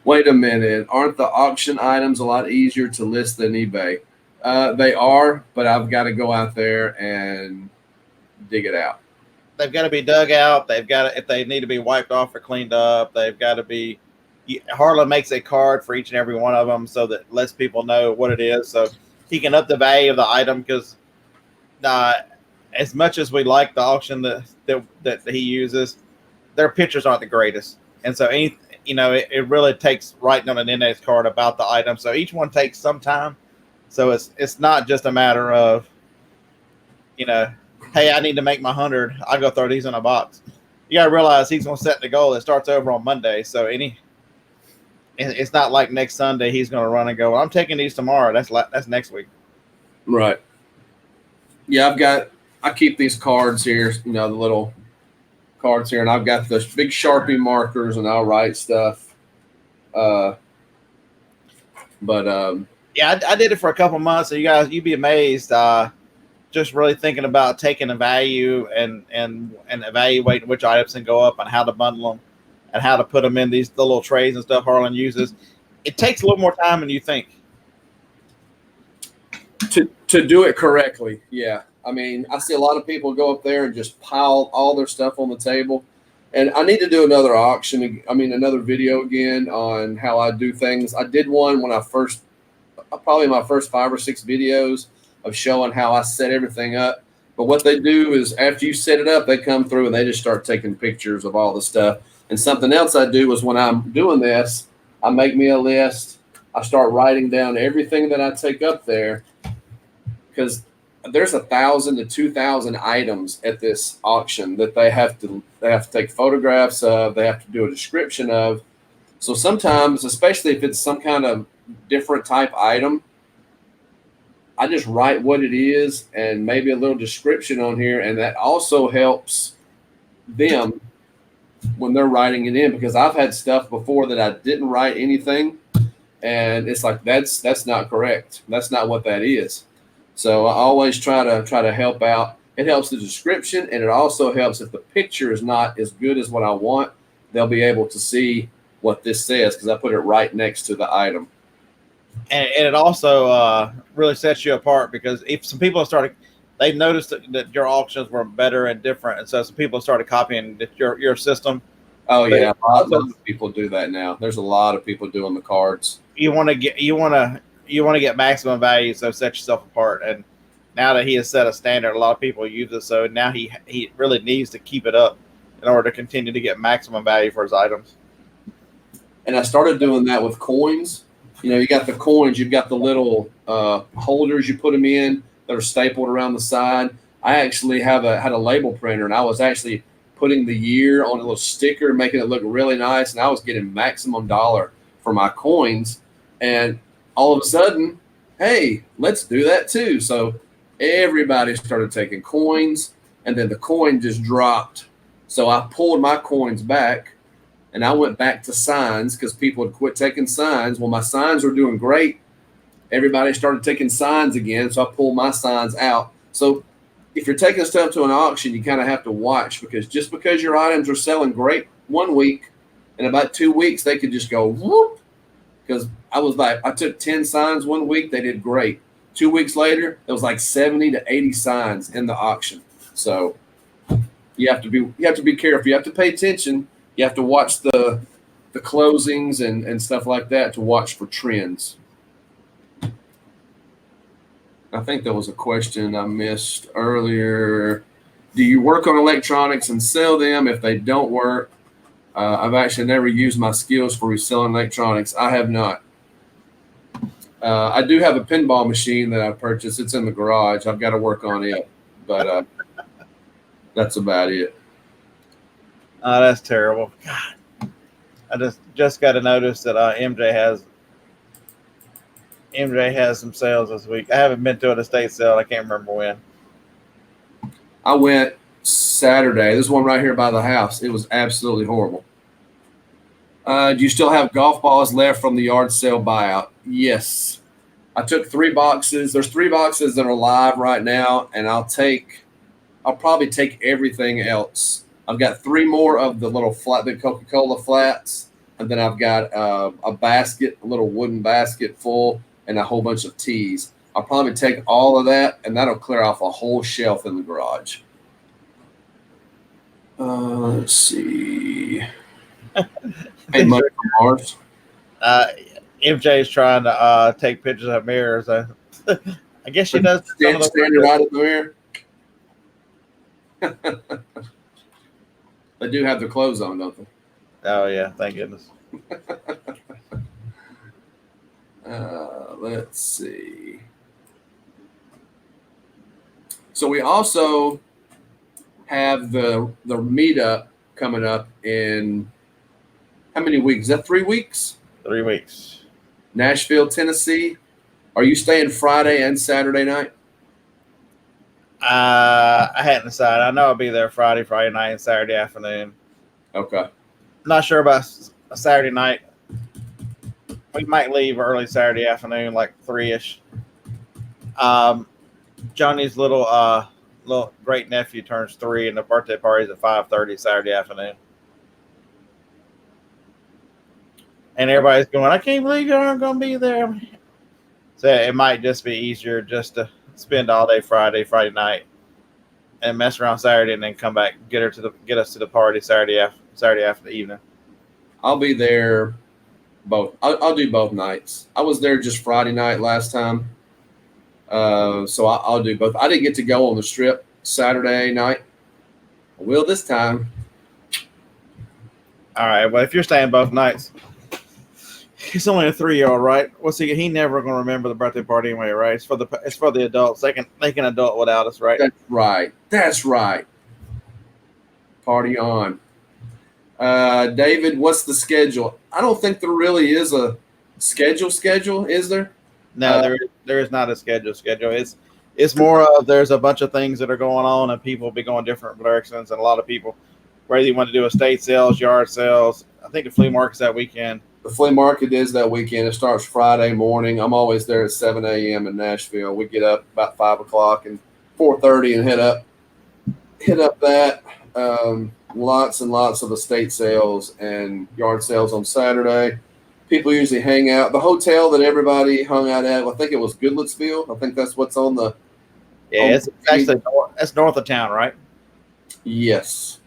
Wait a minute. Aren't the auction items a lot easier to list than eBay? They are, but I've got to go out there and dig it out. They've got to be dug out. If they need to be wiped off or cleaned up, they've got to be Harlan makes a card for each and every one of them so that lets people know what it is. So he can up the value of the item because as much as we like the auction that he uses, their pictures aren't the greatest. And so it really takes writing on an index card about the item. So each one takes some time. So it's not just a matter of, hey, I need to make my 100. I'll go throw these in a box. You got to realize he's going to set the goal that starts over on Monday. So it's not like next Sunday he's going to run and go, well, I'm taking these tomorrow. That's next week. Right. Yeah, I keep these cards here, the little cards here, and I've got the big Sharpie markers, and I'll write stuff. Yeah, I did it for a couple months, and you'd be amazed. Just really thinking about taking a value and evaluating which items can go up and how to bundle them and how to put them in the little trays and stuff Harlan uses. It takes a little more time than you think. To do it correctly, yeah. I mean, I see a lot of people go up there and just pile all their stuff on the table. And I need to do another another video again on how I do things. I did one when probably my first 5 or 6 videos of showing how I set everything up. But what they do is after you set it up, they come through and they just start taking pictures of all the stuff. And something else I do is when I'm doing this, I make me a list. I start writing down everything that I take up there because there's 1,000 to 2,000 items at this auction that they have to take photographs of. They have to do a description of. So sometimes, especially if it's some kind of different type item, I just write what it is and maybe a little description on here, and that also helps them when they're writing it in, because I've had stuff before that I didn't write anything, and it's like that's not correct. That's not what that is. So I always try to help out. It helps the description, and it also helps if the picture is not as good as what I want, they'll be able to see what this says because I put it right next to the item. And it also really sets you apart because if some people they've noticed that your auctions were better and different, and so some people started copying your system. Oh yeah, a lot of people do that now. There's a lot of people doing the cards. You want to get maximum value, so set yourself apart. And now that he has set a standard, a lot of people use it. So now he really needs to keep it up in order to continue to get maximum value for his items. And I started doing that with coins. You got the coins, you've got the little holders you put them in that are stapled around the side. I actually had a label printer, and I was actually putting the year on a little sticker, making it look really nice, and I was getting maximum dollar for my coins. And all of a sudden, hey, let's do that too. So everybody started taking coins, and then the coin just dropped. So I pulled my coins back, and I went back to signs because people had quit taking signs. Well, my signs were doing great. Everybody started taking signs again, so I pulled my signs out. So if you're taking stuff to an auction, you kind of have to watch, because just because your items are selling great one week, in about 2 weeks, they could just go whoop. Because I took 10 signs one week, they did great. 2 weeks later, there was like 70 to 80 signs in the auction. So you have to be careful. You have to pay attention. You have to watch the closings and stuff like that to watch for trends. I think there was a question I missed earlier. Do you work on electronics and sell them if they don't work? I've actually never used my skills for reselling electronics. I have not. I do have a pinball machine that I purchased. It's in the garage. I've got to work on it, but that's about it. Oh, that's terrible. God, I just got to notice that MJ has some sales this week. I haven't been to an estate sale. I can't remember when. I went Saturday. This one right here by the house. It was absolutely horrible. Do you still have golf balls left from the yard sale buyout? Yes. I took 3 boxes. There's 3 boxes that are live right now, and I'll probably take everything else. I've got 3 more of the little the Coca-Cola flats, and then I've got a basket, a little wooden basket full, and a whole bunch of teas. I'll probably take all of that, and that'll clear off a whole shelf in the garage. Let's see. Hey, Mike from Mars. Uh, MJ's trying to take pictures of mirrors. I guess she does some of the Standing right in the mirror. They do have their clothes on, don't they? Oh yeah, thank goodness. Let's see. So we also have the meetup coming up in how many weeks? Is that 3 weeks? 3 weeks. Nashville, Tennessee. Are you staying Friday and Saturday night? I hadn't decided. I know I'll be there Friday night, and Saturday afternoon. Okay. Not sure about a Saturday night. We might leave early Saturday afternoon, like 3-ish. Johnny's little great nephew turns 3, and the birthday party's at 5:30 Saturday afternoon. And everybody's going, I can't believe you aren't going to be there. So it might just be easier just to spend all day Friday night, and mess around Saturday, and then come back, get us to the party Saturday after the evening. I'll be there both. I'll do both nights. I was there just Friday night last time. So I'll do both. I didn't get to go on the strip Saturday night. I will this time. All right. Well, if you're staying both nights, he's only a 3-year-old, right? What's he never gonna remember the birthday party anyway, right? It's for the adults. They can adult without us, right? That's right. Party on. David, what's the schedule? I don't think there really is a schedule, is there? No, there is not a schedule. It's more of there's a bunch of things that are going on, and people will be going different directions, and a lot of people whether you want to do estate sales, yard sales. I think the flea market's that weekend. The flea market is that weekend. It starts Friday morning. I'm always there at 7 a.m. in Nashville. We get up about 5 o'clock and 4:30 and hit up that. Lots and lots of estate sales and yard sales on Saturday. People usually hang out. The hotel that everybody hung out at, I think it was Goodlettsville. I think that's what's on the. Yeah, it's actually that's north of town, right? Yes.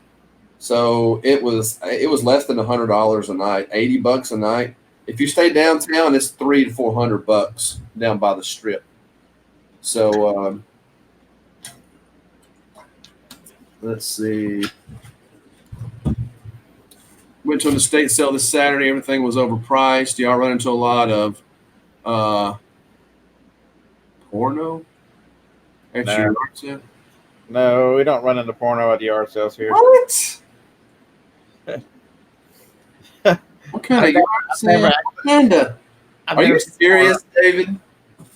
So it was less than $100 a night, $80 a night. If you stay downtown, it's $300 to $400 down by the strip. So let's see. Went to an estate sale this Saturday. Everything was overpriced. Y'all run into a lot of porno at your yard sale? No, we don't run into porno at the yard sales here. What? What kind of yard sale? Are you serious, David?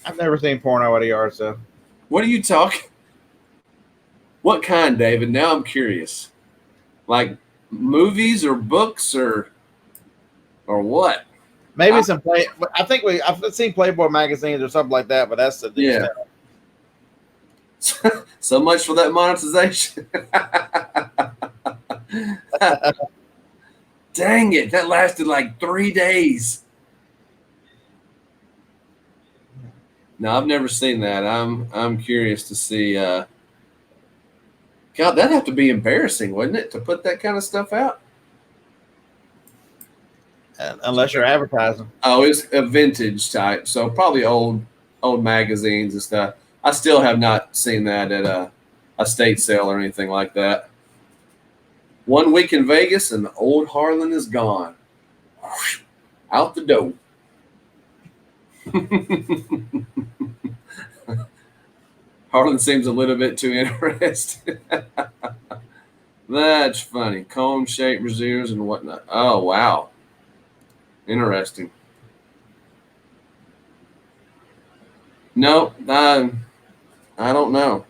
I've never seen porno at a yard sale. What are you talking? What kind, David? Now I'm curious. Like movies or books or what? Maybe some play. I think I've seen Playboy magazines or something like that, but that's the yeah. So much for that monetization. Dang it! That lasted like 3 days. No, I've never seen that. I'm curious to see. God, that'd have to be embarrassing, wouldn't it, to put that kind of stuff out? Unless you're advertising. Oh, it's a vintage type, so probably old magazines and stuff. I still have not seen that at a estate sale or anything like that. 1 week in Vegas and the old Harlan is gone. Out the door. Harlan seems a little bit too interested. That's funny. Cone-shaped brassieres and whatnot. Oh, wow. Interesting. No, I don't know.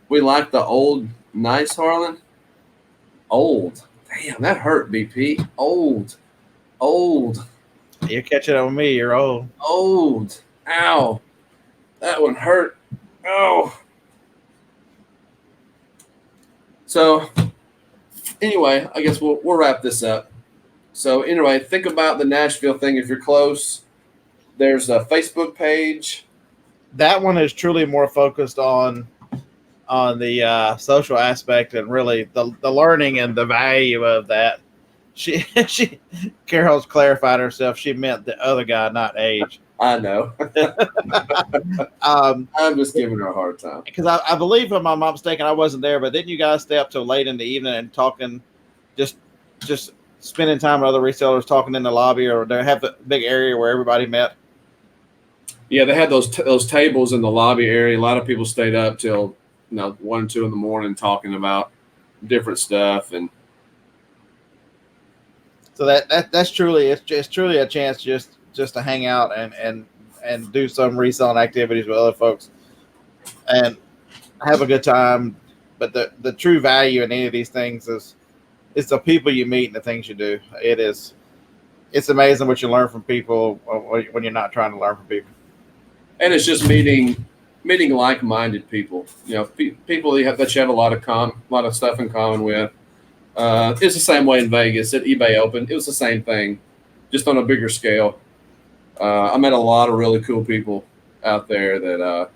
We like the old, nice Harlan. Old. Damn, that hurt, BP. Old. You're catching up with me. You're old. Old. Ow. That one hurt. Oh. So, anyway, I guess we'll wrap this up. So, anyway, think about the Nashville thing if you're close. There's a Facebook page. That one is truly more focused on the social aspect and really the learning and the value of that. she Carol's clarified herself. She meant the other guy, not age. I know. I'm just giving her a hard time. Because I believe, if I'm not mistaken, I wasn't there, but didn't you guys stay up till late in the evening and talking, just spending time with other resellers, talking in the lobby, or they have a big area where everybody met? Yeah, they had those tables in the lobby area. A lot of people stayed up till 1 or 2 in the morning talking about different stuff, and so that's truly it's truly a chance just to hang out and do some reselling activities with other folks and have a good time. But the true value in any of these things is the people you meet and the things you do. It's amazing what you learn from people when you're not trying to learn from people. And it's just meeting like-minded people. People that you have a lot of stuff in common with. It's the same way in Vegas at eBay Open. It was the same thing, just on a bigger scale. I met a lot of really cool people out there that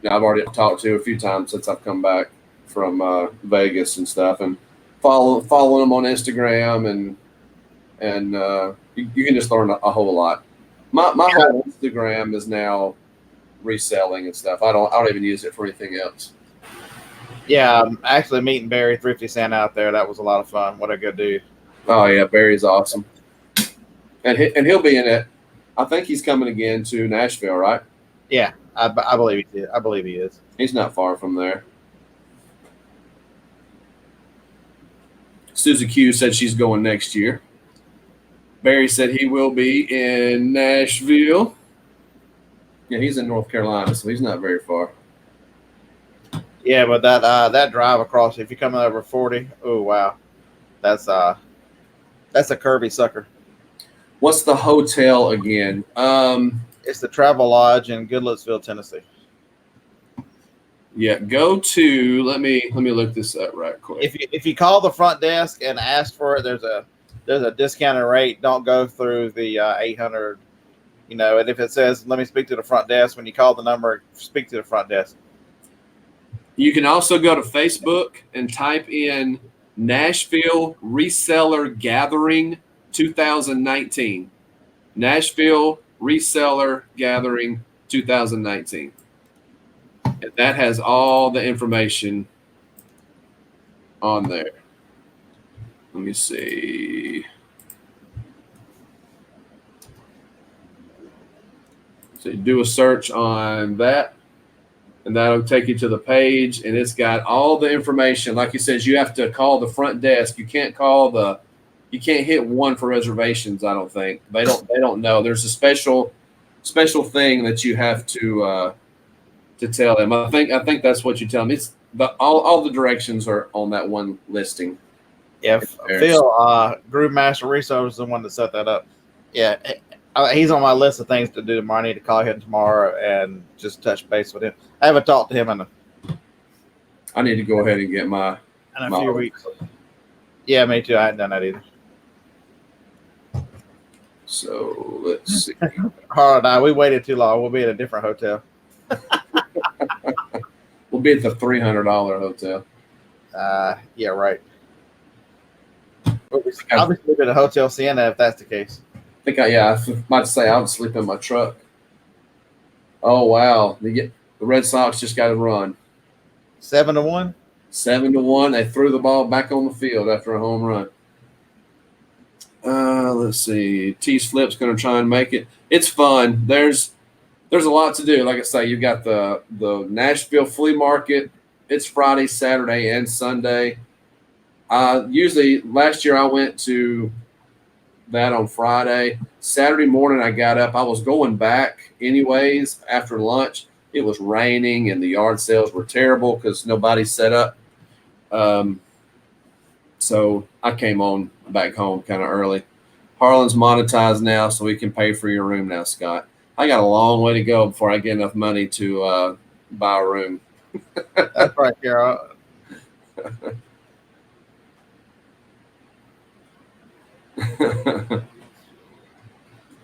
I've already talked to a few times since I've come back from Vegas and stuff, and following them on Instagram, and you can just learn a whole lot. My whole Instagram is now reselling and stuff. I don't even use it for anything else. Yeah, actually meeting Barry Thrifty Santa out there, that was a lot of fun. What a good dude. Oh yeah, Barry's awesome. And he'll be in it. I think he's coming again to Nashville, right? Yeah, I believe he did. I believe he is. He's not far from there. Susie Q said she's going next year. Barry said he will be in Nashville. Yeah, he's in North Carolina, so he's not very far. Yeah, but that drive across, if you're coming over 40, oh wow, that's a curvy sucker. What's the hotel again? It's the Travel Lodge in Goodlettsville, Tennessee. Yeah, go to let me look this up right quick. If you call the front desk and ask for it, there's a discounted rate. Don't go through the 800. And if it says let me speak to the front desk, when you call the number, speak to the front desk. You can also go to Facebook and type in Nashville Reseller Gathering 2019. Nashville Reseller Gathering 2019. And that has all the information on there. Let me see. So you do a search on that, and that'll take you to the page, and it's got all the information. Like you said, you have to call the front desk. You can't hit 1 for reservations. I don't think they don't know. There's a special thing that you have to tell them. I think that's what you tell them. It's all the directions are on that one listing. Yeah, Phil, Groove Master Reseller is the one that set that up. Yeah, he's on my list of things to do tomorrow. I need to call him tomorrow and just touch base with him. I haven't talked to him I need to go ahead and get my in a few weeks. Yeah, me too. I haven't done that either. So let's see. Harlan and I, we waited too long. We'll be at a different hotel. We'll be at the $300 hotel. Yeah, right. I'll be sleeping at a Hotel Sienna if that's the case. I was about to say I would sleep in my truck. Oh wow, the Red Sox just got a run. 7-1. 7-1. They threw the ball back on the field after a home run. Let's see. T's Flip's going to try and make it. It's fun. There's a lot to do. Like I say, you've got the Nashville Flea Market. It's Friday, Saturday, and Sunday. Usually, last year I went to that on Friday. Saturday morning I got up. I was going back anyways after lunch. It was raining and the yard sales were terrible because nobody set up. So I came on back home kind of early. Harlan's monetized now, so we can pay for your room now, Scott. I got a long way to go before I get enough money to buy a room. That's right, Carol.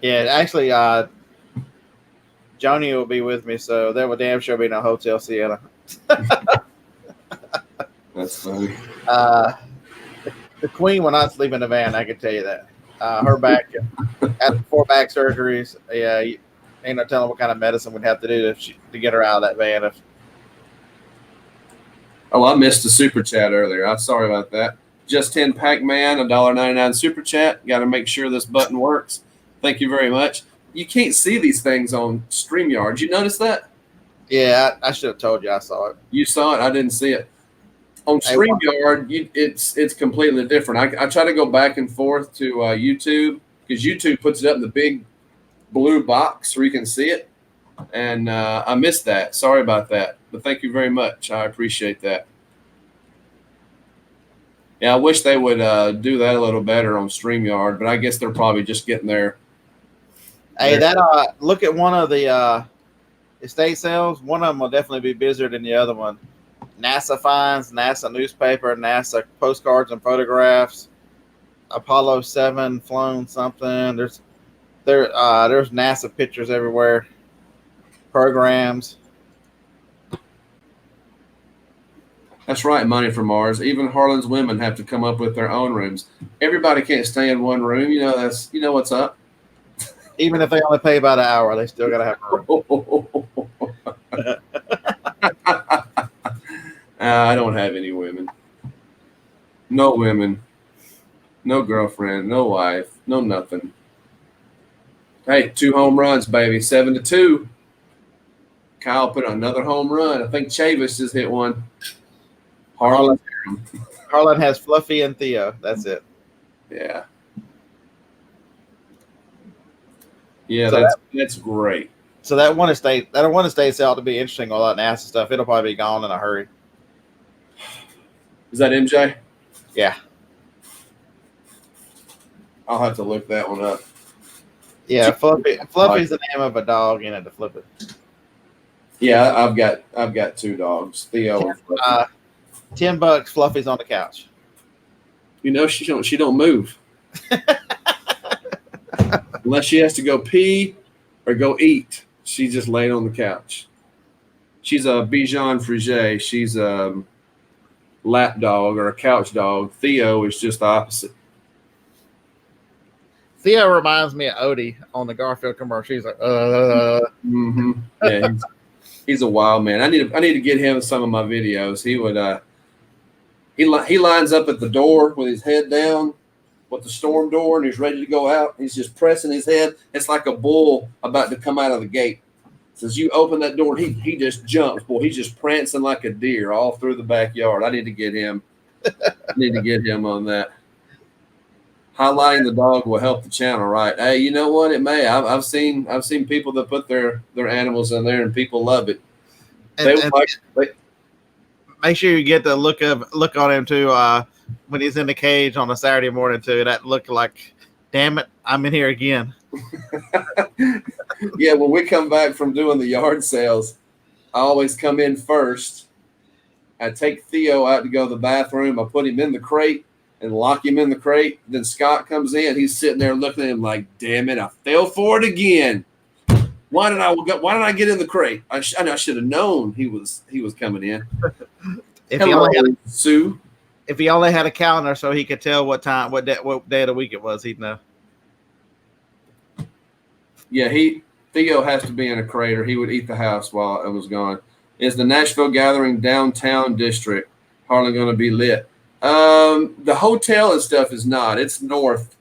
Yeah, actually, Joni will be with me, so there will damn sure be no Hotel Sienna. That's funny. The queen will not sleep in the van. I can tell you that. Her back after 4 back surgeries. Yeah, ain't no telling what kind of medicine we'd have to do to get her out of that van. Oh, I missed the super chat earlier. I'm sorry about that. Just 10 Pac-Man, $1.99 super chat. Got to make sure this button works. Thank you very much. You can't see these things on StreamYard. You notice that? Yeah, I should have told you I saw it. You saw it. I didn't see it. On StreamYard, it's completely different. I try to go back and forth to YouTube because YouTube puts it up in the big blue box where you can see it. And I missed that. Sorry about that. But thank you very much. I appreciate that. Yeah, I wish they would do that a little better on StreamYard, but I guess they're probably just getting there. Hey, look at one of the estate sales. One of them will definitely be busier than the other one. NASA finds, NASA newspaper, NASA postcards and photographs, Apollo 7 flown something. There's NASA pictures everywhere. Programs. That's right, Money from Mars. Even Harlan's women have to come up with their own rooms. Everybody can't stay in one room. You know what's up. Even if they only pay by the hour, they still gotta have a room. I don't have any women. No women. No girlfriend. No wife. No nothing. Hey, 2 home runs, baby. 7-2. Kyle put another home run. I think Chavis just hit one. Harlan has Fluffy and Theo. That's it. Yeah. Yeah, so that's great. So that one estate sale to be interesting. All that NASA stuff. It'll probably be gone in a hurry. Is that MJ? Yeah. I'll have to look that one up. Yeah, Fluffy's the name of a dog. You know, to flip it. Yeah, I've got 2 dogs, Theo and Fluffy. $10. Fluffy's on the couch. You know she don't move unless she has to go pee or go eat. She's just laying on the couch. She's a Bichon Frise. She's a lap dog or a couch dog. Theo is just the opposite. Theo reminds me of Odie on the Garfield commercial. He's like, Mm-hmm. Yeah, he's a wild man. I need to get him in some of my videos. He would he lines up at the door with his head down with the storm door, and he's ready to go out. He's just pressing his head. It's like a bull about to come out of the gate. Says you open that door, he just jumps. Boy, he's just prancing like a deer all through the backyard. I need to get him. On that. Highlighting the dog will help the channel, right? Hey, you know what? It may. I've seen people that put their animals in there, and people love it. Make sure you get the look on him too when he's in the cage on a Saturday morning too. That look like, damn it, I'm in here again. Yeah, when we come back from doing the yard sales, I always come in first. I take Theo out to go to the bathroom. I put him in the crate and lock him in the crate. Then Scott comes in. He's sitting there looking at him like, damn it, I fell for it again. Why did I get in the crate? I should have known he was coming in. If he only had a calendar so he could tell what day of the week it was, he'd know. Yeah, Theo has to be in a crate or he would eat the house while it was gone. Is the Nashville Gathering downtown district Harlan going to be lit? The hotel and stuff is not. It's north.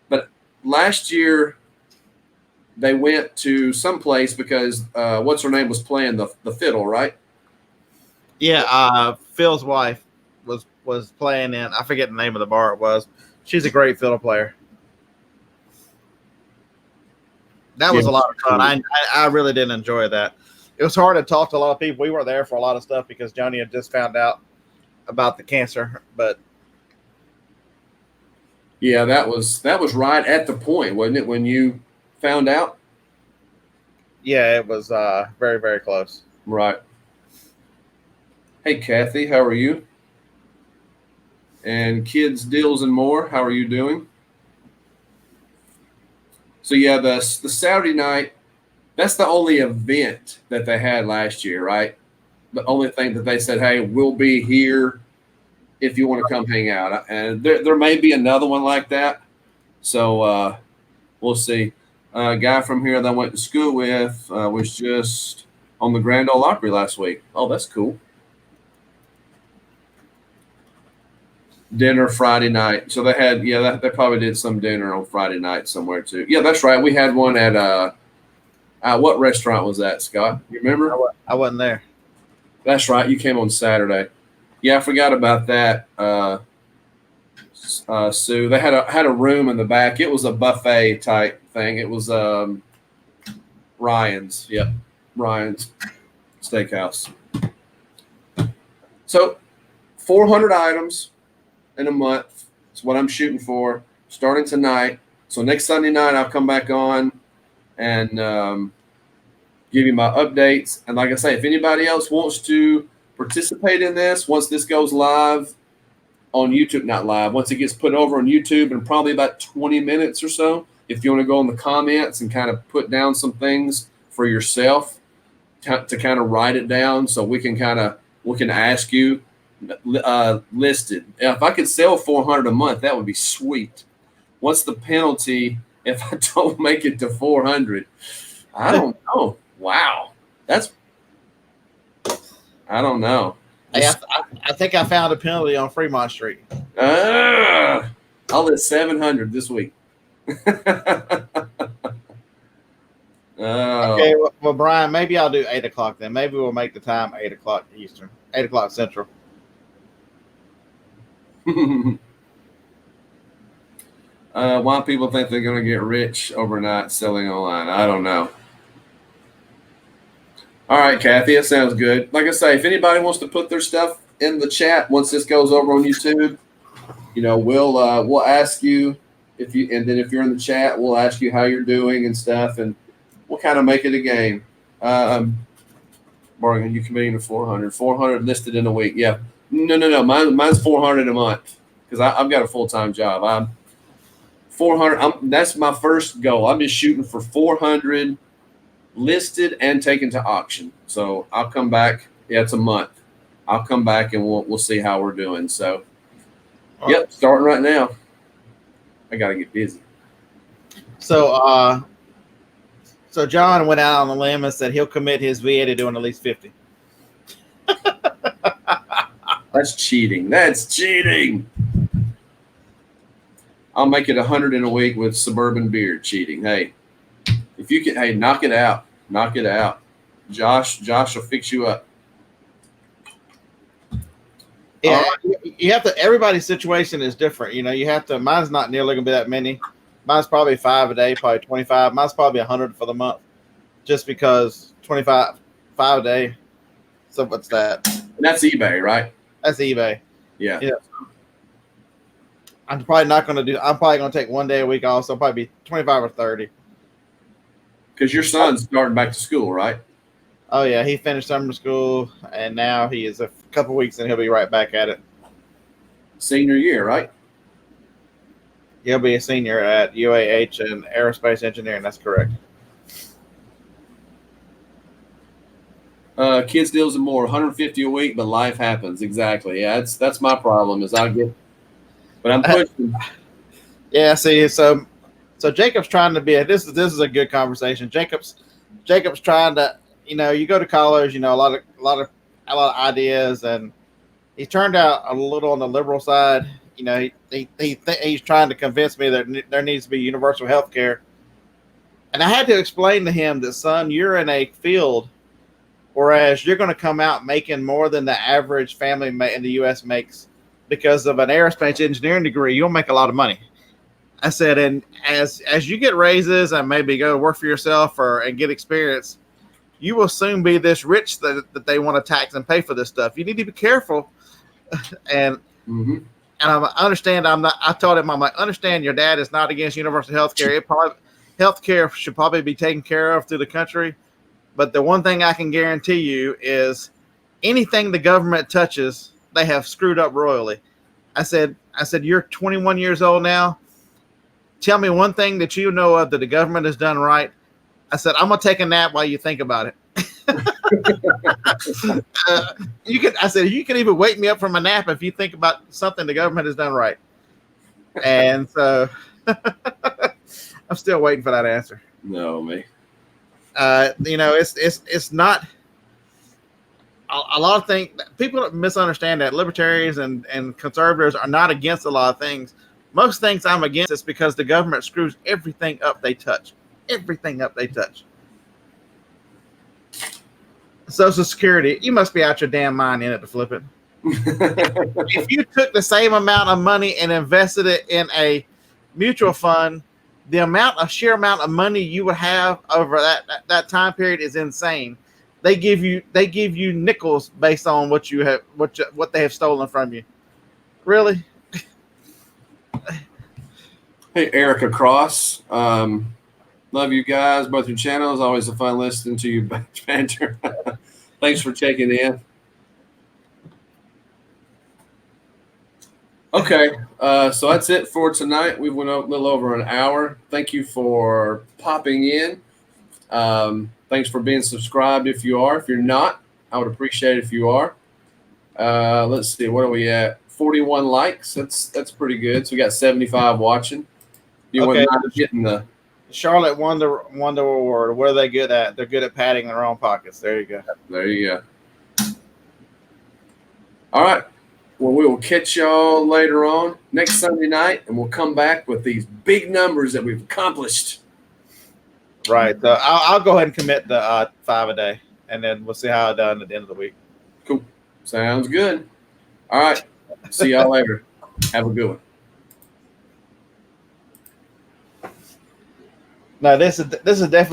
But last year they went to some place because what's her name was playing the fiddle, right? Yeah, Phil's wife was playing in. I forget the name of the bar it was. She's a great fiddle player. That was a lot of fun. I really did enjoy that. It was hard to talk to a lot of people. We were there for a lot of stuff because Johnny had just found out about the cancer. But yeah, that was right at the point, wasn't it, when you found out? Yeah, it was very, very close. Right. Hey, Kathy, how are you? And Kids, Deals, and More, how are you doing? So, yeah, the Saturday night, that's the only event that they had last year, right? The only thing that they said, hey, we'll be here if you want to come hang out. And there may be another one like that. So we'll see. A guy from here that I went to school with was just on the Grand Ole Opry last week. Oh, that's cool. Dinner Friday night. So they had, they probably did some dinner on Friday night somewhere too. Yeah, that's right. We had one at what restaurant was that, Scott? You remember? I wasn't there. That's right. You came on Saturday. Yeah, I forgot about that. Sue, they had a room in the back. It was a buffet type thing. It was Ryan's. Yep, Ryan's Steakhouse. So 400 items in a month is what I'm shooting for, starting tonight. So next Sunday night, I'll come back on and give you my updates. And like I say, if anybody else wants to participate in this, once this goes live on YouTube, not live, once it gets put over on YouTube in probably about 20 minutes or so, if you want to go in the comments and kind of put down some things for yourself to kind of write it down so we can ask you listed. If I could sell 400 a month, that would be sweet. What's the penalty if I don't make it to 400? I don't know. Wow. I don't know. Hey, I think I found a penalty on Fremont Street. I'll list 700 this week. Okay, well, Brian, maybe I'll do 8 o'clock then. Maybe we'll make the time 8 o'clock Eastern, 8 o'clock Central. Why people think they're going to get rich overnight selling online? I don't know. All right, Kathy, that sounds good. Like I say, if anybody wants to put their stuff in the chat once this goes over on YouTube, we'll ask you and then if you're in the chat, we'll ask you how you're doing and stuff, and we'll kind of make it a game. Morgan, you committing to 400? 400 listed in a week? Yeah. No. Mine's 400 a month because I've got a full-time job. I'm 400. That's my first goal. I'm just shooting for 400 listed and taken to auction. So I'll come back. Yeah, it's a month. I'll come back and we'll see how we're doing. So, yep, starting right now. I got to get busy. So John went out on the limb and said he'll commit his VA to doing at least 50. That's cheating. That's cheating. I'll make it 100 in a week with Suburban Beer. Cheating. Hey, if you can, hey, knock it out. Knock it out. Josh will fix you up. Yeah, you have to. Everybody's situation is different. You have to. Mine's not nearly gonna be that many. Mine's probably 5 a day, probably 25. Mine's probably 100 for the month, just because 5 a day. So what's that? And that's eBay, right? That's eBay. Yeah. I'm probably not gonna do. I'm probably gonna take 1 day a week off. So I'll probably be 25 or 30. Because your son's starting back to school, right? Oh yeah, he finished summer school, and now he is a couple weeks, and he'll be right back at it. Senior year, right? He'll be a senior at UAH in aerospace engineering. That's correct. Kids deals and more, 150 a week, but life happens. Exactly. Yeah, that's my problem. But I'm pushing. Yeah. See, so Jacob's trying to be. This is a good conversation. Jacob's trying to. You go to college. A lot of ideas, and he turned out a little on the liberal side. He's trying to convince me that there needs to be universal health care. And I had to explain to him that, son, you're in a field, whereas you're going to come out making more than the average family in the U.S. makes because of an aerospace engineering degree. You'll make a lot of money. I said, and as you get raises and maybe go work for yourself and get experience, you will soon be this rich that they want to tax and pay for this stuff. You need to be careful. And I understand. I told him, I'm like, understand your dad is not against universal health care. Health care should probably be taken care of through the country. But the one thing I can guarantee you is anything the government touches, they have screwed up royally. I said, you're 21 years old now. Tell me one thing that you know of that the government has done right. I said, I'm going to take a nap while you think about it. You can. I said you can even wake me up from a nap if you think about something the government has done right. And so I'm still waiting for that answer. No, me. It's not a lot of things. People misunderstand that libertarians and conservatives are not against a lot of things. Most things I'm against is because the government screws everything up they touch. Everything up they touch. Social Security, you must be out your damn mind in it to flip it. If you took the same amount of money and invested it in a mutual fund, the sheer amount of money you would have over that time period is insane. They give you nickels based on what they have stolen from you. Really? Hey, Erica Cross. Love you guys. Both your channels. Always a fun listening to you banter. Thanks for checking in. Okay, so that's it for tonight. We went a little over an hour. Thank you for popping in. Thanks for being subscribed if you are. If you're not, I would appreciate it if you are. Let's see, what are we at? 41 likes. That's pretty good. So we got 75 watching. You Okay. not getting the Charlotte won the award. What are they good at? They're good at padding their own pockets. There you go. There you go. All right. Well, we will catch y'all later on next Sunday night, and we'll come back with these big numbers that we've accomplished. Right. So I'll go ahead and commit the 5 a day, and then we'll see how I done at the end of the week. Cool. Sounds good. All right. See y'all later. Have a good one. No, this is definitely